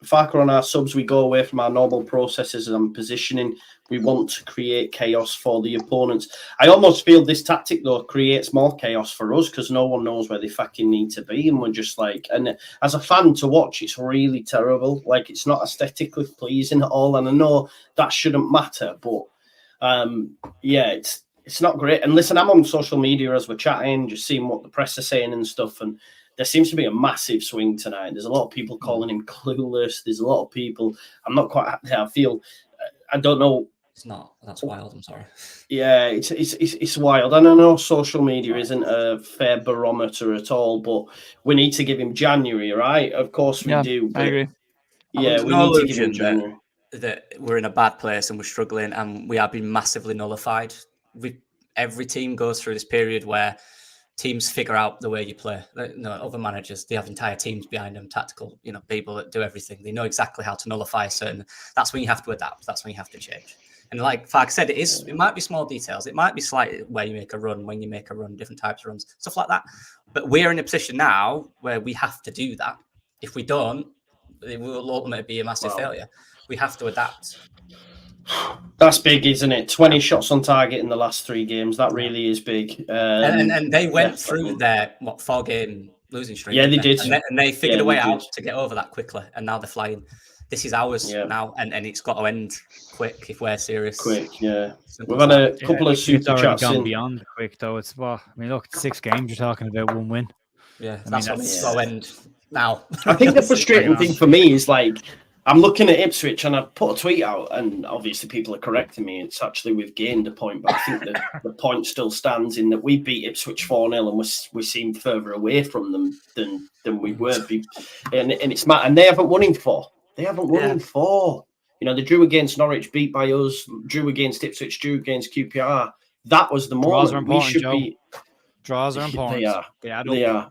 Farke on our subs, we go away from our normal processes and positioning. We want to create chaos for the opponents. I almost feel this tactic though creates more chaos for us because no one knows where they fucking need to be, and we're just like. And as a fan to watch, it's really terrible. Like it's not aesthetically pleasing at all, and I know that shouldn't matter, but yeah, it's not great. And listen, I'm on social media as we're chatting, just seeing what the press are saying and stuff. And there seems to be a massive swing tonight. There's a lot of people calling him clueless. There's a lot of people. I'm not quite. I feel. I don't know. It's not. That's wild. I'm sorry. Yeah, it's wild. And I know social media isn't a fair barometer at all, but we need to give him January, right? Of course we do. I agree. Yeah, we need to give him January. That we're in a bad place and we're struggling and we are being massively nullified. Every team goes through this period where teams figure out the way you play. Other managers, they have entire teams behind them, tactical, people that do everything. They know exactly how to nullify certain. That's when you have to adapt. That's when you have to change. And like Farke said, it might be small details. It might be slightly where you make a run, when you make a run, different types of runs, stuff like that. But we're in a position now where we have to do that. If we don't, it will ultimately be a massive failure. We have to adapt. That's big, isn't it? 20 shots on target in the last 3 games. That really is big. And they went through their 4-game losing streak. Yeah, they did. And they figured a way out to get over that quickly. And now they're flying. This is ours now, and it's got to end quick if we're serious. Quick, yeah. We've had a couple of super chats in. Beyond quick though. It's look, 6 games. You're talking about 1 win. Yeah, that's what it's got to end now. I think the frustrating thing for me is like. I'm looking at Ipswich and I put a tweet out, and obviously people are correcting me. It's actually we've gained a point, but I think the point still stands in that we beat Ipswich 4-0 and we seem further away from them than we were. And it's mad. And they haven't won in 4. They haven't won in 4. They drew against Norwich, beat by us, drew against Ipswich, drew against QPR. That was the moment. Draws are important, Draws are important. They are.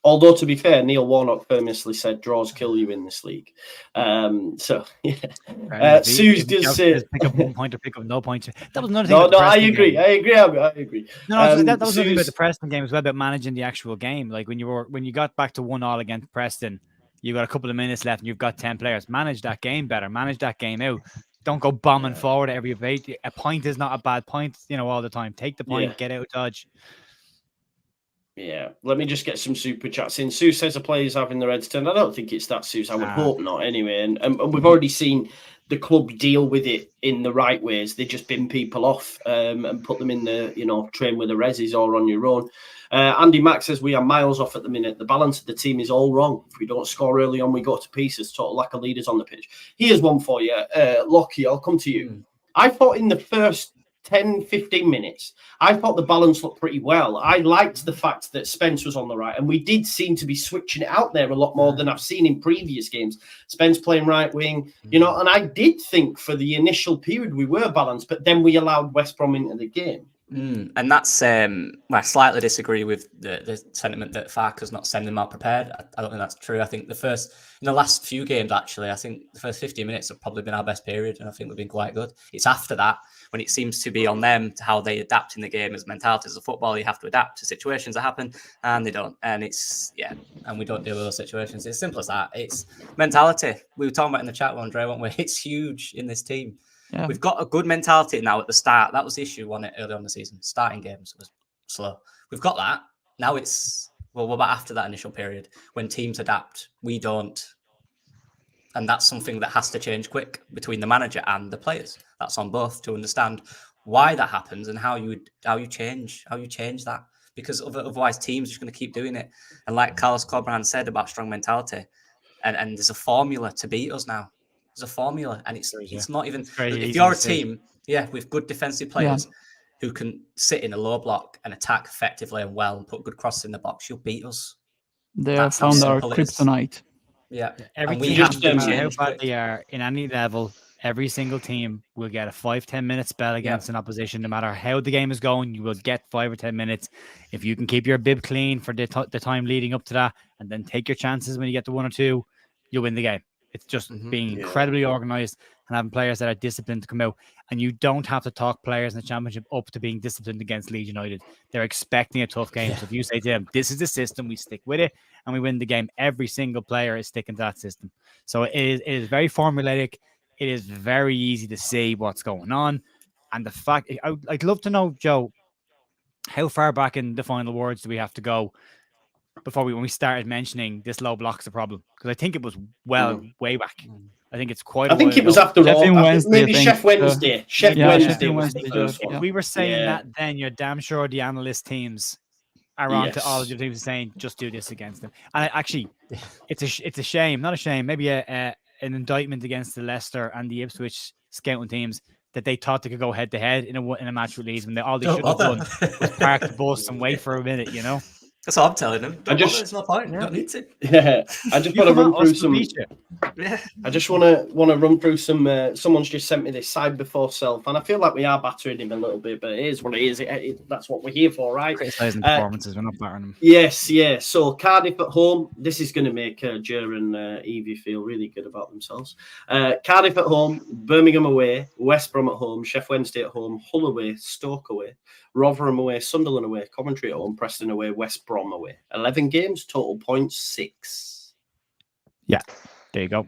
Although to be fair, Neil Warnock famously said draws kill you in this league. So yeah. Suze does say pick up 1 point or pick up no points. That was another thing. No, I agree. I agree. No, that was something about the Preston game as well, about managing the actual game. Like when you got back to 1-1 against Preston, you got a couple of minutes left and you've got 10 players. Manage that game better. Manage that game out. Don't go bombing forward every bait. A point is not a bad point, all the time. Take the point, get out of dodge. Yeah, let me just get some super chats in. Sue says the players having their heads turned. I don't think it's that, Sue. I would hope not anyway. And we've already seen the club deal with it in the right ways. They just bin people off and put them in the, train with the resis or on your own. Andy Mack says we are miles off at the minute. The balance of the team is all wrong. If we don't score early on, we go to pieces. Total lack of leaders on the pitch. Here's one for you. Lockie, I'll come to you. I thought in the first 10, 15 minutes, I thought the balance looked pretty well. I liked the fact that Spence was on the right, and we did seem to be switching it out there a lot more than I've seen in previous games. Spence playing right wing, and I did think for the initial period we were balanced, but then we allowed West Brom into the game. And that's I slightly disagree with the sentiment that Farke's not sending them out prepared. I don't think that's true. I think in the last few games, actually, I think the first 15 minutes have probably been our best period, and I think we've been quite good. It's after that when it seems to be on them to how they adapt in the game as mentality as a football. You have to adapt to situations that happen, and they don't. And and we don't deal with those situations. It's simple as that. It's mentality. We were talking about in the chat one, Dre, weren't we? It's huge in this team. Yeah. We've got a good mentality now at the start. That was the issue, wasn't it, early on the season? Starting games was slow. We've got that. Now it's Well, what about after that initial period when teams adapt? We don't. And that's something that has to change quick between the manager and the players. That's on both to understand why that happens and how you change that. Because otherwise teams are just going to keep doing it. And like Carlos Corberan said about strong mentality, and there's a formula to beat us now. There's a formula, and it's not even if you're a team, with good defensive players who can sit in a low block and attack effectively and well and put good crosses in the box, you'll beat us. They have found our kryptonite. Yeah, every and team, have no to matter how change bad quick. they are in any level, every single team will get a 5-10 minute spell against an opposition. No matter how the game is going, you will get 5 or 10 minutes. If you can keep your bib clean for the time leading up to that, and then take your chances when you get to 1 or 2, you'll win the game. It's just being incredibly organized and having players that are disciplined to come out. And you don't have to talk players in the championship up to being disciplined against Leeds United. They're expecting a tough game. So if you say to them, this is the system, we stick with it and we win the game, every single player is sticking to that system. So it is very formulaic. It is very easy to see what's going on. And the fact, I'd love to know, Joe, how far back in the final words do we have to go before when we started mentioning this low block's a problem? Because I think it was way back. I think it's quite. I think it was after all. Maybe Chef Wednesday. Chef Wednesday was the first one. If we were saying that, then you're damn sure the analyst teams are on to all of the teams saying just do this against them. And actually, it's a shame, not a shame, maybe an indictment against the Leicester and the Ipswich scouting teams that they thought they could go head to head in a match with Leeds when all they should have done was park the bus and wait for a minute, you know. That's what I'm telling them. There's no point. You don't need to. Yeah, I just want to run through some. I just want to run through some. Someone's just sent me this side before self, and I feel like we are battering him a little bit, but it is what it is. That's what we're here for, right? Criticising performances, we're not battering them. Yes, yeah. So Cardiff at home. This is going to make Jer and Evie feel really good about themselves. Cardiff at home, Birmingham away, West Brom at home, Sheffield Wednesday at home, Hull away, Stoke away, Rotherham away, Sunderland away, Coventry at home, Preston away, West Brom away. 11 games, total points 6. Yeah, there you go.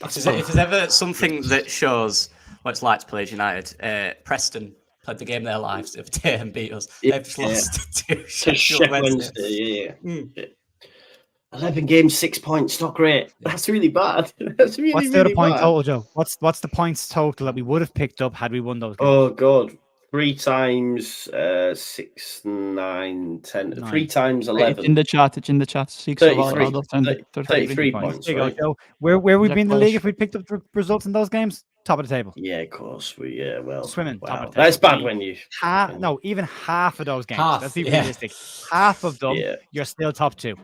If there's ever something that shows what it's like to play United, Preston played the game of their lives the other day and beat us. They've just lost to Sheffield Wednesday. 11 games, 6 points, not great. That's really bad. That's really, what's the other point total, Joe? What's the points total that we would have picked up had we won those games? Oh, God. 3 times 6, 9, 10. 9. 3 times 11. It's in the chat. 6 out of 10. 33 points. There you go, Joe. Where would we be in the league if we picked up the results in those games? Top of the table. Yeah, of course. Swimming. Wow. Top of the table. That's bad when you. Even half of those games. Let's be realistic. Half of them, you're still top 2.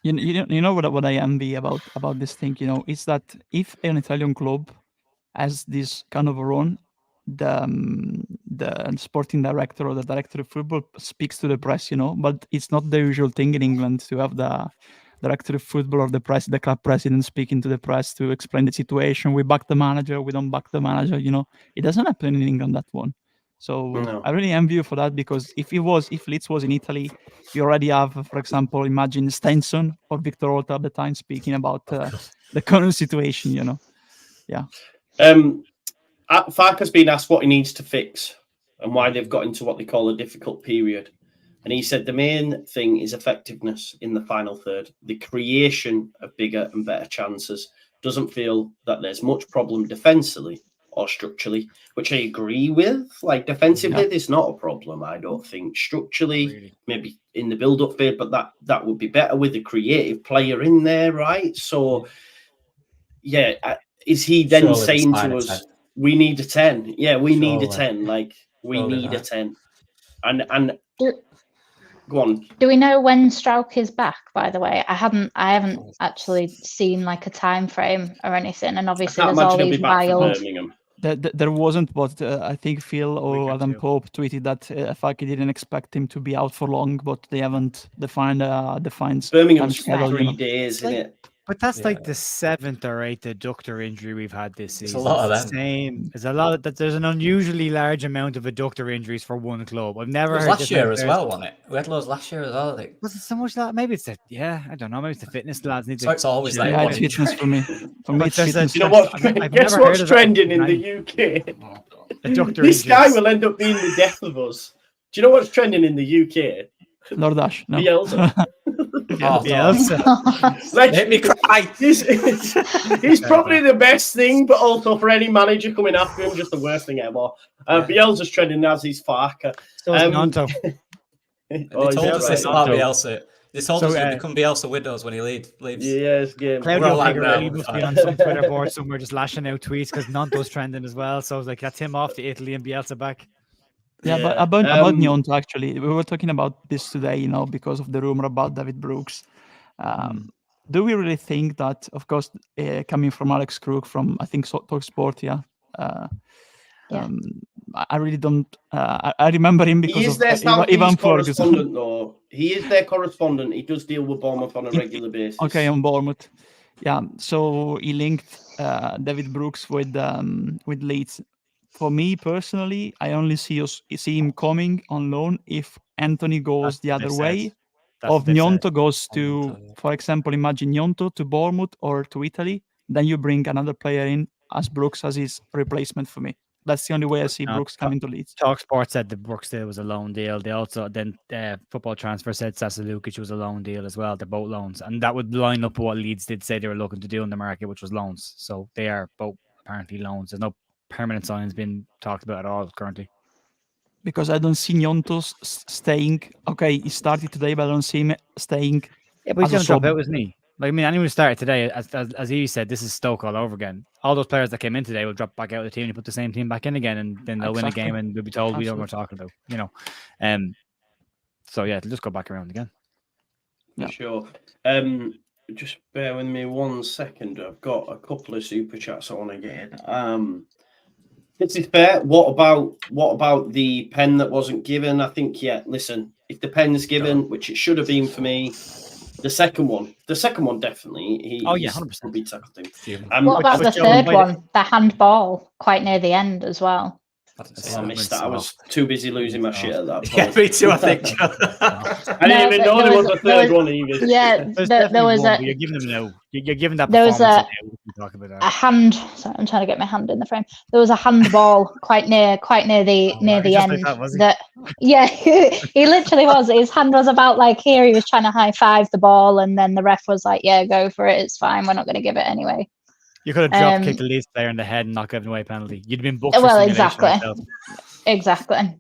You know what I envy about this thing, is that if an Italian club has this kind of a run, the sporting director or the director of football speaks to the press, but it's not the usual thing in England to have the director of football or the club president speaking to the press to explain the situation. We back the manager, we don't back the manager, it doesn't happen in England, that one. So I really envy you for that, because if Leeds was in Italy, you already have, for example, imagine Stenson or Victor Orta at the time speaking about the current situation, Yeah. Farke has been asked what he needs to fix and why they've got into what they call a difficult period. And he said the main thing is effectiveness in the final third, the creation of bigger and better chances. Doesn't feel that there's much problem defensively or structurally, which I agree with. Like defensively, there's not a problem, I don't think. Structurally, maybe in the build-up phase, but that would be better with a creative player in there, right? So, is he then saying to us, we need a 10? Yeah, we need a 10. Like, we need a 10. And go on. Do we know when Strauch is back, by the way? I haven't actually seen like a time frame or anything. And obviously there's all these wild... There wasn't, but I think Phil or Adam Pope tweeted that Farke didn't expect him to be out for long, but they haven't defined Birmingham's 3 days, isn't it? But that's like the 7th or 8th adductor injury we've had this season. It's a lot of them. There's a lot of there's an unusually large amount of adductor injuries for one club. I've never heard last year as well, wasn't it? We had loads last year as well, I think. Was it so much that? Maybe it's I don't know. Maybe it's the fitness lads need to. So it's always like it's fitness for me. For me, it's fitness. You know what? Guess what's trending in the UK? This guy will end up being the death of us. Do you know what's trending in the UK? Lordash, no. Bielsa. Like, Make me cry. He's probably the best thing, but also for any manager coming after him, just the worst thing ever. Bielsa's trending as he's Farke. So is Nanto. They told us this about Bielsa. They told us he'll become Bielsa widows when he leaves. Yes, game. Claudio like Pigarelli that. must be on some Twitter board somewhere just lashing out tweets because Nanto's trending as well. So I was like, that's him off to Italy and Bielsa back. Yeah, but about Gnonto, actually, we were talking about this today, because of the rumor about David Brooks. Do we really think that, of course, coming from Alex Crook from, I think, TalkSport, I really don't. I remember him because he is their Ivan correspondent, though. He is their correspondent. He does deal with Bournemouth on a regular basis. Okay, on Bournemouth. Yeah, so he linked David Brooks with Leeds. For me personally, I only see him coming on loan if Anthony goes the other way, or Gnonto goes to, for example, imagine Gnonto to Bournemouth or to Italy. Then you bring another player in as Brooks as his replacement for me. That's the only way I see Brooks coming to Leeds. TalkSport said the Brooks deal was a loan deal. They also Football Transfer said Sasa Lukic was a loan deal as well. They're both loans, and that would line up with what Leeds did say they were looking to do in the market, which was loans. So they are both apparently loans. There's no permanent signings being talked about at all currently. Because I don't see Gnonto staying. Okay, he started today, but I don't see him staying. Yeah, but he's going to drop out, isn't he? Like, I mean, anyone who started today, as he said, this is Stoke all over again. All those players that came in today will drop back out of the team and put the same team back in again, and then they'll win a game and they'll be told we don't know what we're talking about, So yeah, they'll just go back around again. Yeah. Sure. Just bear with me 1 second. I've got a couple of super chats I want to get in. This is fair. What about the pen that wasn't given? I think, listen, if the pen's given, which it should have been for me, the second one definitely. 100%. Will be tackled him. What about the third one, the handball, quite near the end as well? I missed that. I was too busy losing my shit at that point. Yeah, me too, I think. I didn't even know there was a third one either. Yeah, there was a... You're giving them no. You're giving that there was a hand. Sorry, I'm trying to get my hand in the frame. There was a handball quite near the end. He literally was. His hand was about like here. He was trying to high five the ball, and then the ref was like, "Yeah, go for it. It's fine. We're not going to give it anyway." You could have drop kicked the Leeds player in the head and not given away a penalty. You'd been booked. Well, exactly.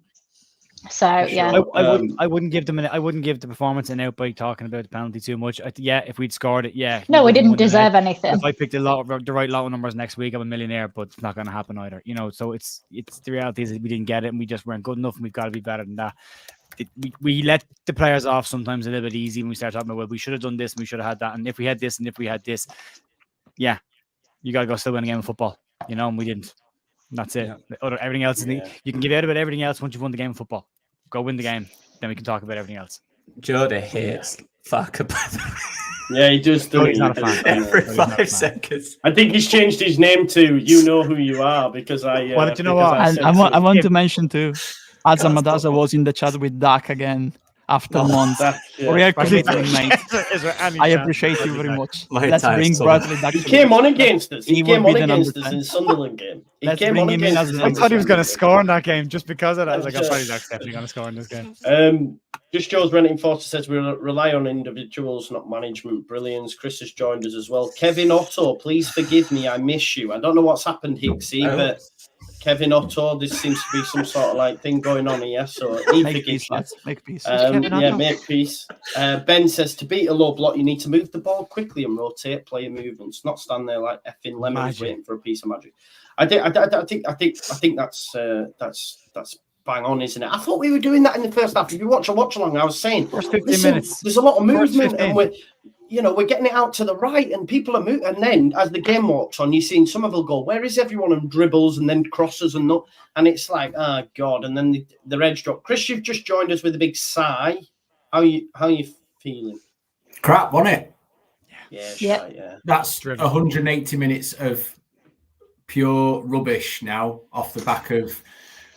So yeah, I wouldn't give them. I wouldn't give the performance an out by talking about the penalty too much. If we'd scored it, no, we didn't deserve anything. If I picked the right lot of numbers next week, I'm a millionaire. But it's not going to happen either. So it's the reality is that we didn't get it, and we just weren't good enough, and we've got to be better than that. We let the players off sometimes a little bit easy when we start talking about, well, we should have done this, and we should have had that, and if we had this, and if we had this, you got to go still win a game of football, and we didn't. That's it. Everything else you can give out about everything else once you've won the game of football. Go win the game, then we can talk about everything else. Jody hates Farke. Yeah, he does. He's not a fan. Every 5 seconds. I think he's changed his name to "You Know Who You Are" because I. Well, do you know what? I want to mention too. Azam Madaza was in the chat with Dak again. After months, we are committing, mate. I appreciate you very much. Let's bring Bradley back. He came on against us. He came on against us in Sunderland game. I thought he was going to score in that game just because of that. I was like, I'm probably definitely going to score in this game. Just Joe's Renting Forster says we rely on individuals, not management. Brilliance. Chris has joined us as well. Kevin Otto, please forgive me. I miss you. I don't know what's happened, Hicksy, but Kevin Otto, this seems to be some sort of like thing going on here. So make peace. Make peace. Make peace. Ben says to beat a low block, you need to move the ball quickly and rotate player movements, not stand there like effing lemons waiting for a piece of magic. I think that's bang on, isn't it? I thought we were doing that in the first half. If you watch along, I was saying first 15 minutes. There's a lot of movement, and we're getting it out to the right, and people are moving. And then as the game walks on, you're seeing some of them go, "Where is everyone?" and dribbles, and then crosses and not. And it's like, oh god! And then the edge drop. Chris, you've just joined us with a big sigh. How are you feeling? Crap, wasn't it? Yeah. That's 180 minutes of pure rubbish now off the back of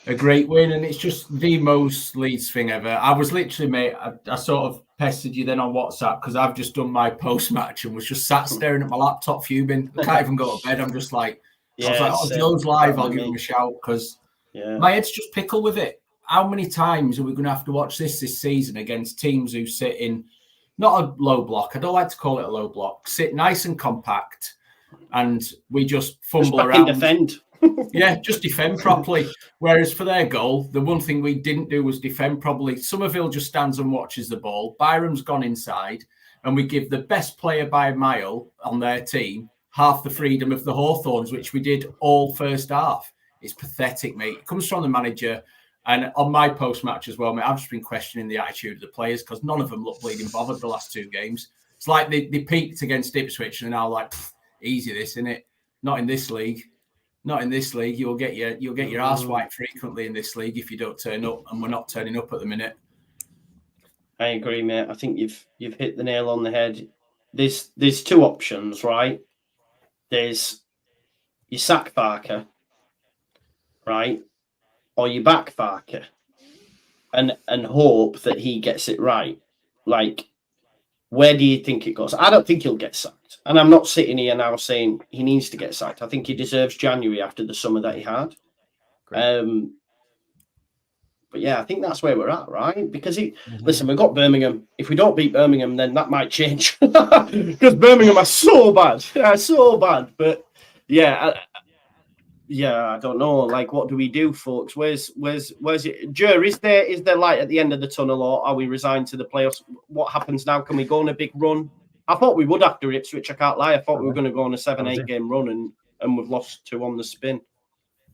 a great win, and it's just the most Leeds thing ever. I was literally, mate, I sort of pestered you then on WhatsApp because I've just done my post-match and was just sat staring at my laptop fuming. I can't even go to bed. I'm just like, I was like, Joe's live, I'll give him a shout because my head's just pickle with it. how many times are we going to have to watch this season against teams who sit in not a low block? I don't like to call it a low block. Sit nice and compact, and we just fumble around. Defend. Yeah, just defend properly. Whereas for their goal, the one thing we didn't do was defend properly. Somerville just stands and watches the ball. Byram's gone inside, and we give the best player by a mile on their team half the freedom of the Hawthorns, which we did all first half. It's pathetic, mate. It comes from the manager. And on my post-match as well, mate, I've just been questioning the attitude of the players because none of them look bleeding bothered the last 2 games. It's like they peaked against Ipswich and now like, easy this, innit? Not in this league. Not in this league. You'll get your arse wiped frequently in this league if you don't turn up, and we're not turning up at the minute. I agree, mate. I think you've hit the nail on the head. There's 2 options, right? There's you sack Farke, right? Or you back Farke and hope that he gets it right. Like, where do you think it goes? I don't think he'll get sacked. And I'm not sitting here now saying he needs to get sacked. I think he deserves January after the summer that he had. But yeah, I think that's where we're at, right? Because listen, we've got Birmingham. If we don't beat Birmingham, then that might change. Because Birmingham are so bad. Yeah, so bad. But yeah, I don't know. Like, what do we do, folks? Where's it? Jer, is there light at the end of the tunnel, or are we resigned to the playoffs? What happens now? Can we go on a big run? I thought we would after Ipswich. I can't lie. I thought we were going to go on a 7-8 game run, and we've lost 2 on the spin.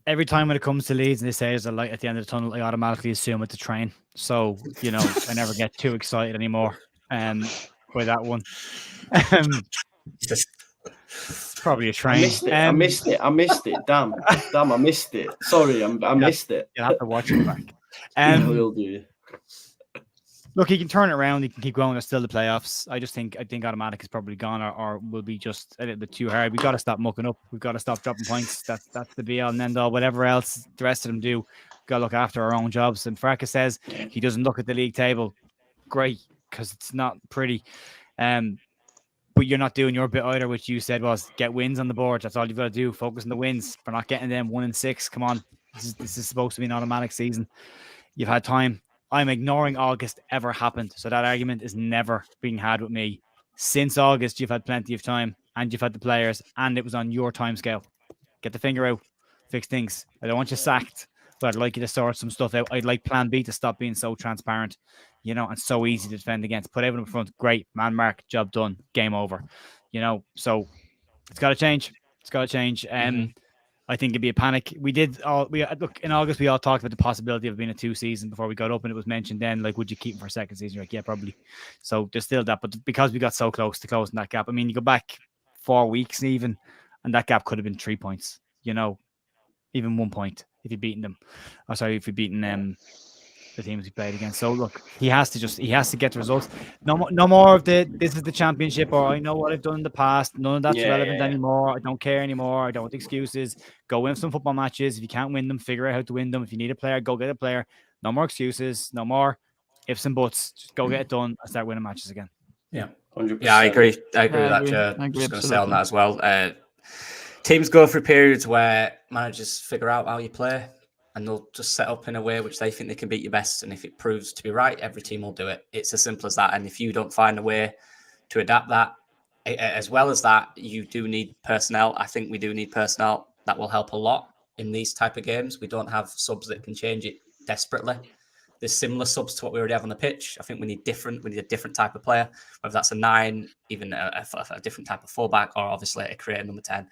Every time when it comes to Leeds and they say there's a light at the end of the tunnel, I automatically assume it's a train. So, I never get too excited anymore by that one. Probably a train. I missed it. Damn, I missed it. Sorry, I missed it. You'll have to watch it back. Will do. Look, he can turn it around. He can keep going. There's still the playoffs. I think automatic is probably gone, or will be just a little bit too hard. We've got to stop mucking up. We've got to stop dropping points. That's the be all and end all. Whatever else the rest of them do, we've got to look after our own jobs. And Farke says he doesn't look at the league table. Great, because it's not pretty. But you're not doing your bit either, which you said was get wins on the board. That's all you've got to do. Focus on the wins. If we're not getting them 1 and 6, come on. This is supposed to be an automatic season. You've had time. I'm ignoring August ever happened. So that argument is never being had with me. Since August, you've had plenty of time and you've had the players and it was on your time scale. Get the finger out. Fix things. I don't want you sacked, but I'd like you to sort some stuff out. I'd like plan B to stop being so transparent, and so easy to defend against. Put everyone in front. Great. Man mark. Job done. Game over. So it's got to change. It's got to change. I think it'd be a panic. Look in August. We all talked about the possibility of being a 2 season before we got up, and it was mentioned then. Like, would you keep him for a second season? You're like, yeah, probably. So there's still that, but because we got so close to closing that gap, I mean, you go back 4 weeks even, and that gap could have been 3 points. Even 1 point if you'd beaten them. If you'd beaten the teams he played against. So look, he has to get the results. No more of this is the championship, or I know what I've done in the past. None of that's relevant anymore. I don't care anymore. I don't want excuses. Go win some football matches. If you can't win them, figure out how to win them. If you need a player, go get a player. No more excuses. No more ifs and buts. Just go get it done and start winning matches again. Yeah, 100%. Yeah, I agree with that, Joe. I'm just going to say on that as well. Teams go through periods where managers figure out how you play, and they'll just set up in a way which they think they can beat you best. And if it proves to be right, every team will do it. It's as simple as that. And if you don't find a way to adapt that, as well as that, you do need personnel. I think we do need personnel that will help a lot in these type of games. We don't have subs that can change it desperately. There's similar subs to what we already have on the pitch. I think we need a different type of player, whether that's a 9, even a different type of fullback, or obviously a creator number 10.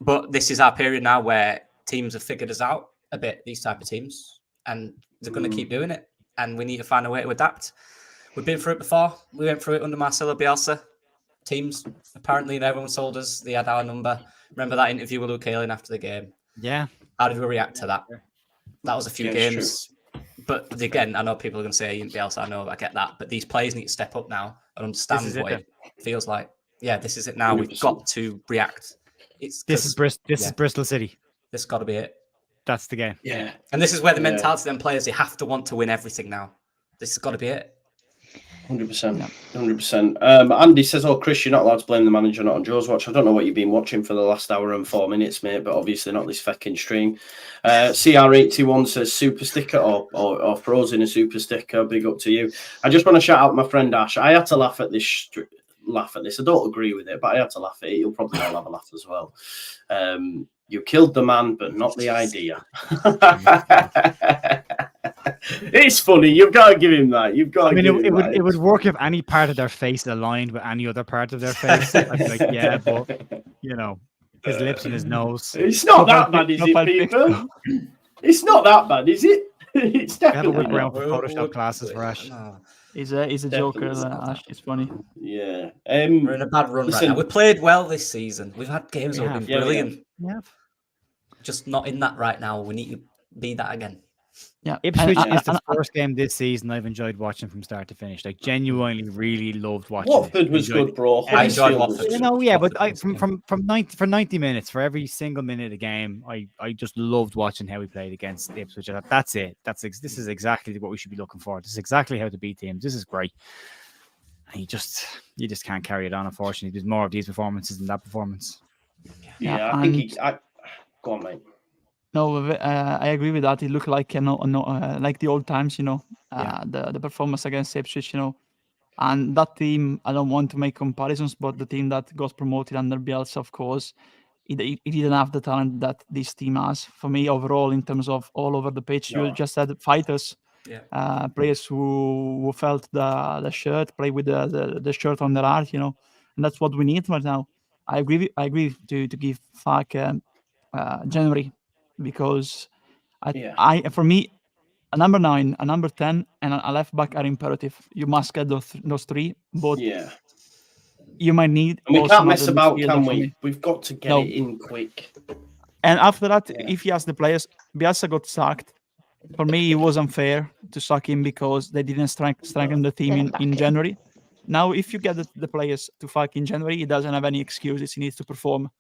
But this is our period now where teams have figured us out a bit, these type of teams, and they're going to keep doing it. And we need to find a way to adapt. We've been through it before. We went through it under Marcelo Bielsa. Teams, apparently, everyone told us they had our number. Remember that interview with Luke Ayling after the game? Yeah. How did we react to that? That was a few games. But again, I know people are going to say Bielsa. I know, I get that. But these players need to step up now and understand what it feels like. Yeah, this is it now. 100%. We've got to react. This is Bristol City. This has got to be it. That's the game. Yeah. And this is where the mentality of them players, they have to want to win everything now. This has got to be it. 100%. 100%. Andy says, "Oh, Chris, you're not allowed to blame the manager, not on Joe's watch." I don't know what you've been watching for the last hour and 4 minutes, mate, but obviously not this fucking stream. CR81 says, "Super sticker or frozen a super sticker. Big up to you." I just want to shout out my friend Ash. I had to laugh at this. I don't agree with it, but I had to laugh at it. You'll probably all have a laugh as well. You killed the man, but not the idea. It's funny. You've got to give him that. You've got. It would work if any part of their face aligned with any other part of their face. I'd be like, yeah, but his lips and his nose. It's not that bad, is it, people? It's not that bad, is it? It's definitely whip around for Photoshop classes for Ash. He's a joker, Ash. It's funny. Yeah. We're in a bad run right now. We played well this season. We've had games that have been brilliant. Yeah. Just not in that right now. We need to be that again. Yeah, Ipswich is the first game this season I've enjoyed watching from start to finish. Like, genuinely, really loved watching. Watford was good, bro. I enjoyed Watford. But from 90 minutes, for every single minute of the game, I just loved watching how we played against Ipswich. I thought, that's it. This is exactly what we should be looking for. This is exactly how to beat teams. This is great. And you just can't carry it on. Unfortunately, there's more of these performances than that performance. Yeah, I think go on, mate. No, I agree with that. It looked like like the old times, the performance against Ipswich, and that team. I don't want to make comparisons, but the team that got promoted under Bielsa, of course, it didn't have the talent that this team has. For me, overall, in terms of all over the pitch, you just had fighters, players who felt the shirt, play with the shirt on their heart, and that's what we need right now. I agree to give Farke January. Because for me, a number 9, a number 10, and a left back are imperative. You must get those three, but you might need. And we can't mess about, can we? We've got to get it in quick. And after that, if he has the players, Bielsa got sacked. For me, it was unfair to sack him because they didn't strengthen the team in January. Now, if you get the players to fuck in January, he doesn't have any excuses. He needs to perform.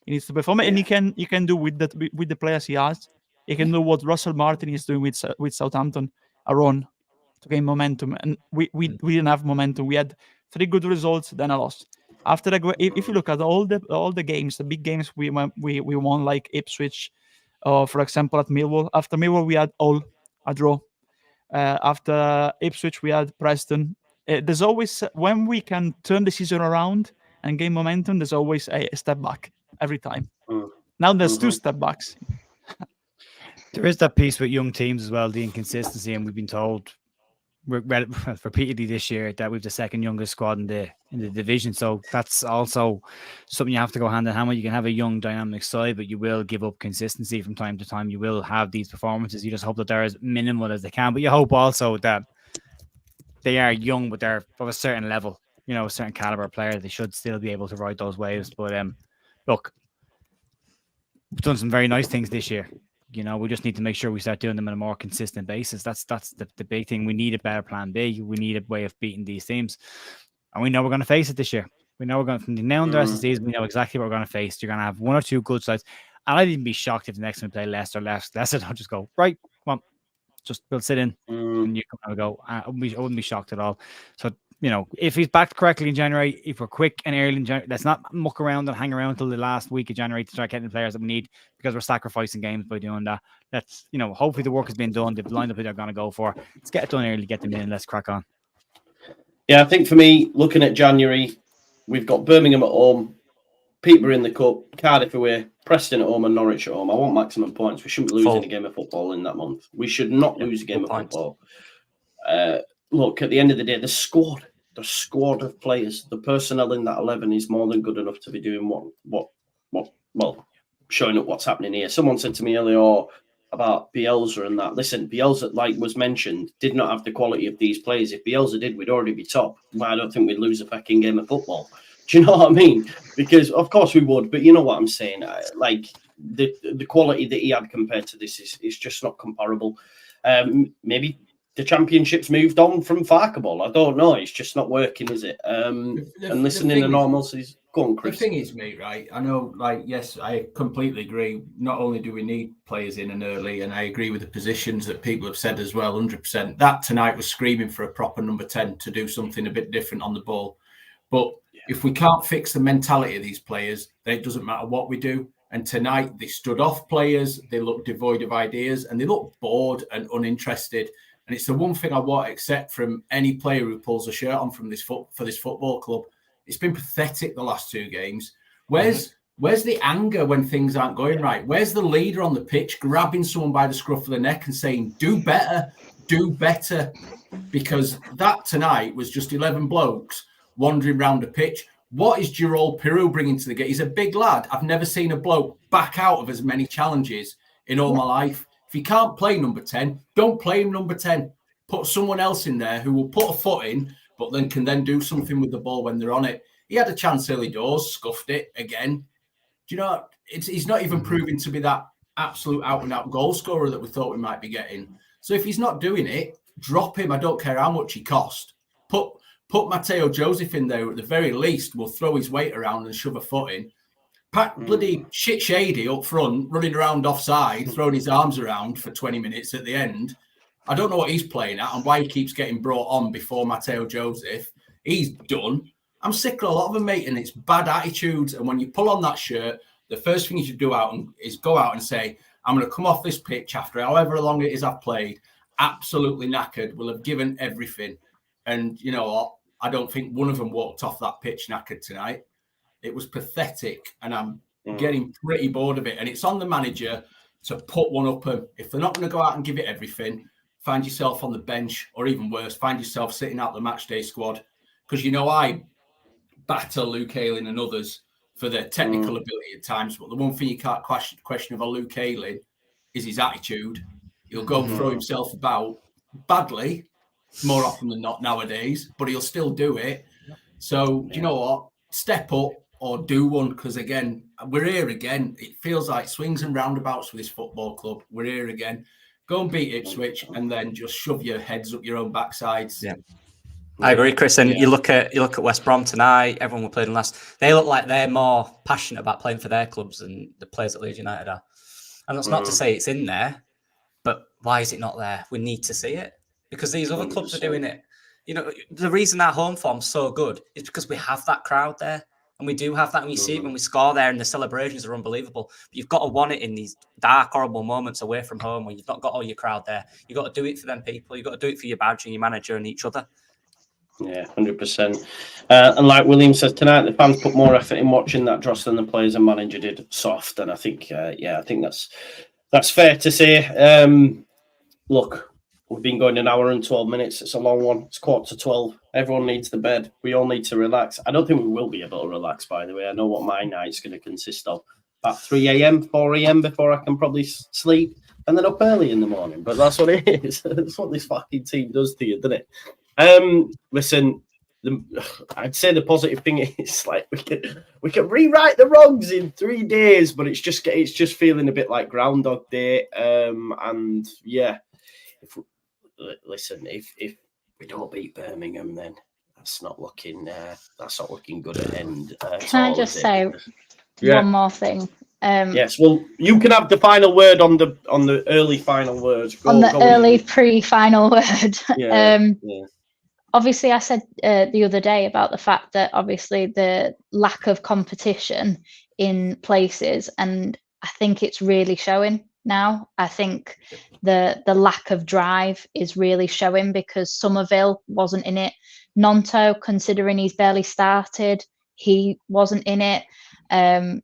And he can do with the players he has. He can do what Russell Martin is doing with Southampton, a run to gain momentum. And we didn't have momentum. We had 3 good results, then a loss. After if you look at all the games, the big games we won, like Ipswich, for example, at Millwall. After Millwall, we had all a draw. After Ipswich, we had Preston. There's always, when we can turn the season around and gain momentum, there's always a step back. Every time. Now there's 2 step backs. There is that piece with young teams as well, the inconsistency, and we've been told repeatedly this year that we've the second youngest squad in the division. So that's also something you have to go hand in hand with. You can have a young, dynamic side, but you will give up consistency from time to time. You will have these performances. You just hope that they're as minimal as they can, but you hope also that they are young, but they're of a certain level, a certain caliber player. They should still be able to ride those waves, but look, we've done some very nice things this year. We just need to make sure we start doing them on a more consistent basis. That's the big thing. We need a better plan B. We need a way of beating these teams. And we know we're going to face it this year. We know we're going to, from now on the rest of the season, we know exactly what we're going to face. You're going to have 1 or 2 good sides. And I'd even be shocked if the next time we play Leicester, I'll just go, right, come on, we'll sit in and you come and go. I wouldn't be shocked at all. So, if he's backed correctly in January, if we're quick and early in January, let's not muck around and hang around till the last week of January to start getting the players that we need, because we're sacrificing games by doing that. Let's, hopefully the work has been done. They've lined up who they're going to go for. Let's get it done early, get them in, and let's crack on. Yeah, I think for me, looking at January, we've got Birmingham at home, Peterborough in the Cup, Cardiff away, Preston at home, and Norwich at home. I want maximum points. We shouldn't be losing a game of football in that month. We should not lose a game of football. Look, at the end of the day, the squad of players, the personnel in that 11 is more than good enough to be doing what showing up what's happening here. Someone said to me earlier about Bielsa and that. Listen, Bielsa, like was mentioned, did not have the quality of these players. If Bielsa did, we'd already be top. Well, I don't think we'd lose a fucking game of football. Do you know what I mean? Because of course we would, but you know what I'm saying. Like the quality that he had compared to this is just not comparable. Maybe the Championship's moved on from Farke ball. I don't know. It's just not working, is it? And listening to normal season. Go on, The Chris. thing is, mate, right? I know, like, yes, I completely agree. Not only do we need players in and early, and I agree with the positions that people have said as well, 100%. That tonight was screaming for a proper number 10 to do something a bit different on the ball. But if we can't fix the mentality of these players, then it doesn't matter what we do. And tonight, they stood off players, they looked devoid of ideas, and they looked bored and uninterested. And it's the one thing I want to accept from any player who pulls a shirt on from this for this football club. It's been pathetic the last 2 games. Where's the anger when things aren't going right? Where's the leader on the pitch grabbing someone by the scruff of the neck and saying, do better, do better? Because that tonight was just 11 blokes wandering around the pitch. What is Gerald Pirro bringing to the game? He's a big lad. I've never seen a bloke back out of as many challenges in all my life. If you can't play number 10, don't play him number 10. Put someone else in there who will put a foot in, but then can then do something with the ball when they're on it. He had a chance early doors, scuffed it again. Do you know, he's not even proving to be that absolute out-and-out goal scorer that we thought we might be getting. So if he's not doing it, drop him. I don't care how much he cost. Put Matteo Joseph in there at the very least. Will throw his weight around and shove a foot in. Bloody shit shady up front, running around offside, throwing his arms around for 20 minutes at the end. I don't know what he's playing at and why he keeps getting brought on before Matteo Joseph. He's done. I'm sick of a lot of them, mate, and it's bad attitudes. And when you pull on that shirt, the first thing you should do is go out and say, I'm going to come off this pitch after however long it is I've played, absolutely knackered, will have given everything. And you know what? I don't think one of them walked off that pitch knackered tonight. It was pathetic, and I'm getting pretty bored of it. And it's on the manager to put one up them. If they're not going to go out and give it everything, find yourself on the bench, or even worse, find yourself sitting out the match day squad. Because, you know, I batter Luke Ayling and others for their technical ability at times. But the one thing you can't question about Luke Ayling is his attitude. He'll go throw himself about badly, more often than not nowadays, but he'll still do it. So, do you know what? Step up or do one, because, again, we're here again. It feels like swings and roundabouts with this football club. We're here again. Go and beat Ipswich and then just shove your heads up your own backsides. Yeah. I agree, Chris. And you look at West Brom tonight. Everyone we played in last. They look like they're more passionate about playing for their clubs than the players at Leeds United are. And that's not to say it's in there, but why is it not there? We need to see it because these other clubs are doing it. You know, the reason our home form's so good is because we have that crowd there, and we do have that. And you see it when we score there, and the celebrations are unbelievable. But you've got to want it in these dark, horrible moments away from home when you've not got all your crowd there. You've got to do it for them people. You've got to do it for your badge and your manager and each other. Yeah, 100%. And like William says, tonight the fans put more effort in watching that Dross than the players and manager did soft. And I think, I think that's fair to say. Look, we've been going an hour and 12 minutes. It's a long one. It's 11:45. Everyone needs the bed. We all need to relax. I don't think we will be able to relax, by the way. I know what my night's going to consist of. About 3 a.m., 4 a.m. before I can probably sleep. And then up early in the morning. But that's what it is. That's what this fucking team does to you, doesn't it? Listen, I'd say the positive thing is like we can rewrite the wrongs in 3 days, but it's just feeling a bit like Groundhog Day. And yeah, if we don't beat Birmingham, then that's not looking good at end. Can I just say one more thing? Yes, well, you can have the final word on the early final word. Early pre-final word. Obviously, I said the other day about the fact that obviously the lack of competition in places, and I think it's really showing now. I think the lack of drive is really showing because Somerville wasn't in it. Nonto, considering he's barely started, he wasn't in it.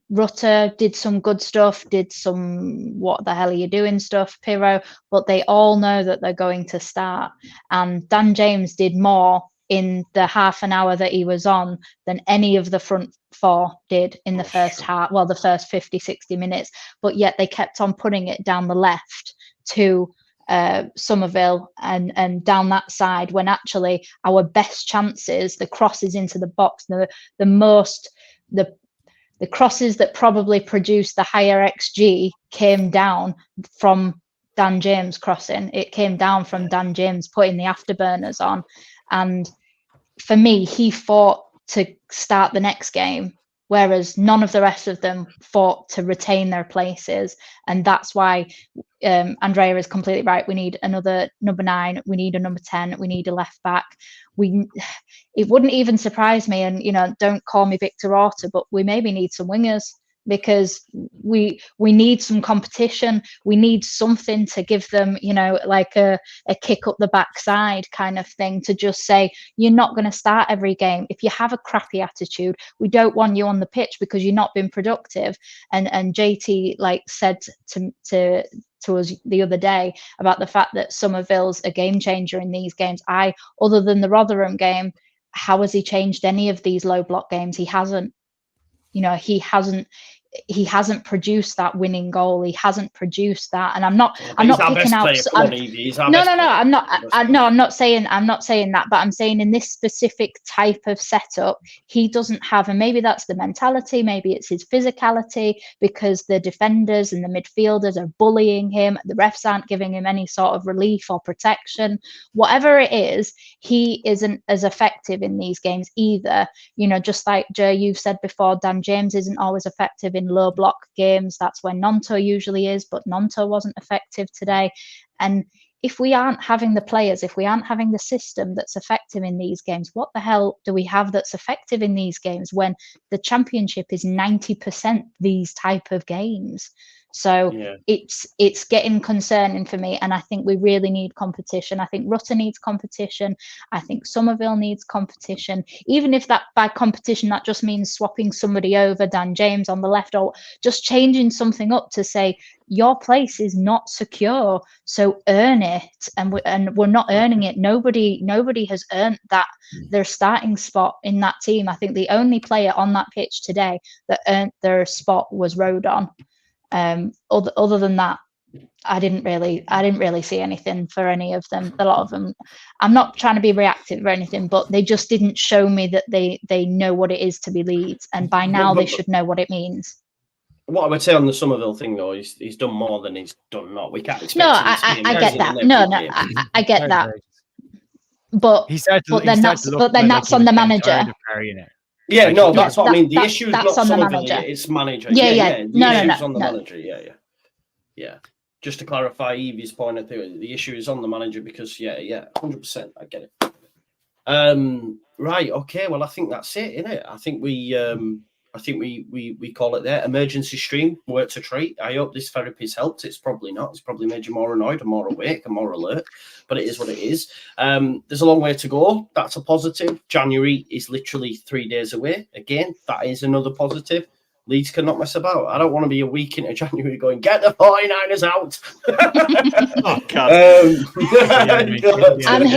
Rutter did some good stuff, did some what the hell are you doing stuff, Pirro, but they all know that they're going to start. And Dan James did more in the half an hour that he was on than any of the front four did in the first half, well, the first 50, 60 minutes, but yet they kept on putting it down the left to Somerville and down that side when actually our best chances, the crosses into the box, the crosses that probably produced the higher XG came down from Dan James crossing. It came down from Dan James putting the afterburners on. And for me, he fought to start the next game whereas none of the rest of them fought to retain their places. And that's why Andrea is completely right. We need another number 9. We need a number 10. We need a left back. It wouldn't even surprise me, and don't call me Victor Orta, but we maybe need some wingers, because we need some competition. We need something to give them, like a kick up the backside kind of thing, to just say, you're not going to start every game. If you have a crappy attitude, we don't want you on the pitch because you're not being productive. And JT said to us the other day about the fact that Somerville's a game changer in these games. Other than the Rotherham game, how has he changed any of these low block games? He hasn't. He hasn't produced that winning goal. He hasn't produced that, and I'm not picking out. I'm not saying that, but I'm saying in this specific type of setup, he doesn't have, and maybe that's the mentality, maybe it's his physicality, because the defenders and the midfielders are bullying him. The refs aren't giving him any sort of relief or protection. Whatever it is, he isn't as effective in these games either. Just like Joe, you've said before, Dan James isn't always effective in low block games. That's where Nonto usually is, but Nonto wasn't effective today. And if we aren't having the players, if we aren't having the system that's effective in these games, what the hell do we have that's effective in these games when the Championship is 90% these type of games? So it's getting concerning for me, and I think we really need competition. I think Rutter needs competition. I think Somerville needs competition, even if that by competition that just means swapping somebody over, Dan James on the left, or just changing something up to say your place is not secure, so earn it. And we're not earning it. Nobody has earned that their starting spot in that team. I think the only player on that pitch today that earned their spot was Rodon. Other than that, I didn't really see anything for any of them. A lot of them, I'm not trying to be reactive or anything, but they just didn't show me that they know what it is to be Leeds, and by now they should know what it means. What I would say on the Somerville thing, though, he's done more than he's done not. We can't expect. No, I get that. No, I get that. But then that's on the manager. Yeah, no, that's what I mean. The issue is not Somerville, it's manager. Yeah. No, on the manager. Yeah. Just to clarify Evie's point, I think the issue is on the manager because 100%, I get it. Right, okay. Well, I think that's it, isn't it? I think we call it there. Emergency stream worked a treat. I hope this therapy's helped. It's probably not. It's probably made you more annoyed and more awake and more alert. But it is what it is. There's a long way to go. That's a positive. January is literally 3 days away. Again, that is another positive. Leeds cannot mess about. I don't want to be a week into January going, get the 49ers out. Oh, God. I'm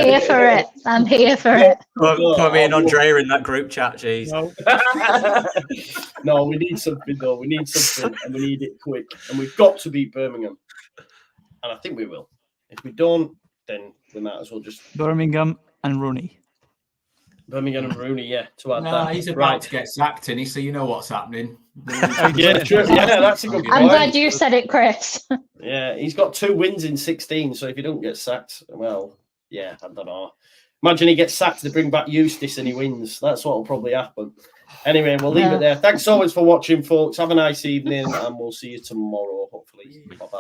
here for it. Put me and Andrea in that group chat, jeez. No, we need something, though. We need something, and we need it quick. And we've got to beat Birmingham. And I think we will. If we don't, then we might as well just... Birmingham and Rooney. Birmingham and Rooney, to add that. He's about to get sacked, isn't he? So you know what's happening. Yeah, that's a good point. I'm glad you said it, Chris. Yeah, he's got 2 wins in 16, so if he don't get sacked, well, I don't know. Imagine he gets sacked, they bring back Eustace and he wins. That's what will probably happen. Anyway, we'll leave it there. Thanks so much for watching, folks. Have a nice evening, and we'll see you tomorrow, hopefully. Bye-bye.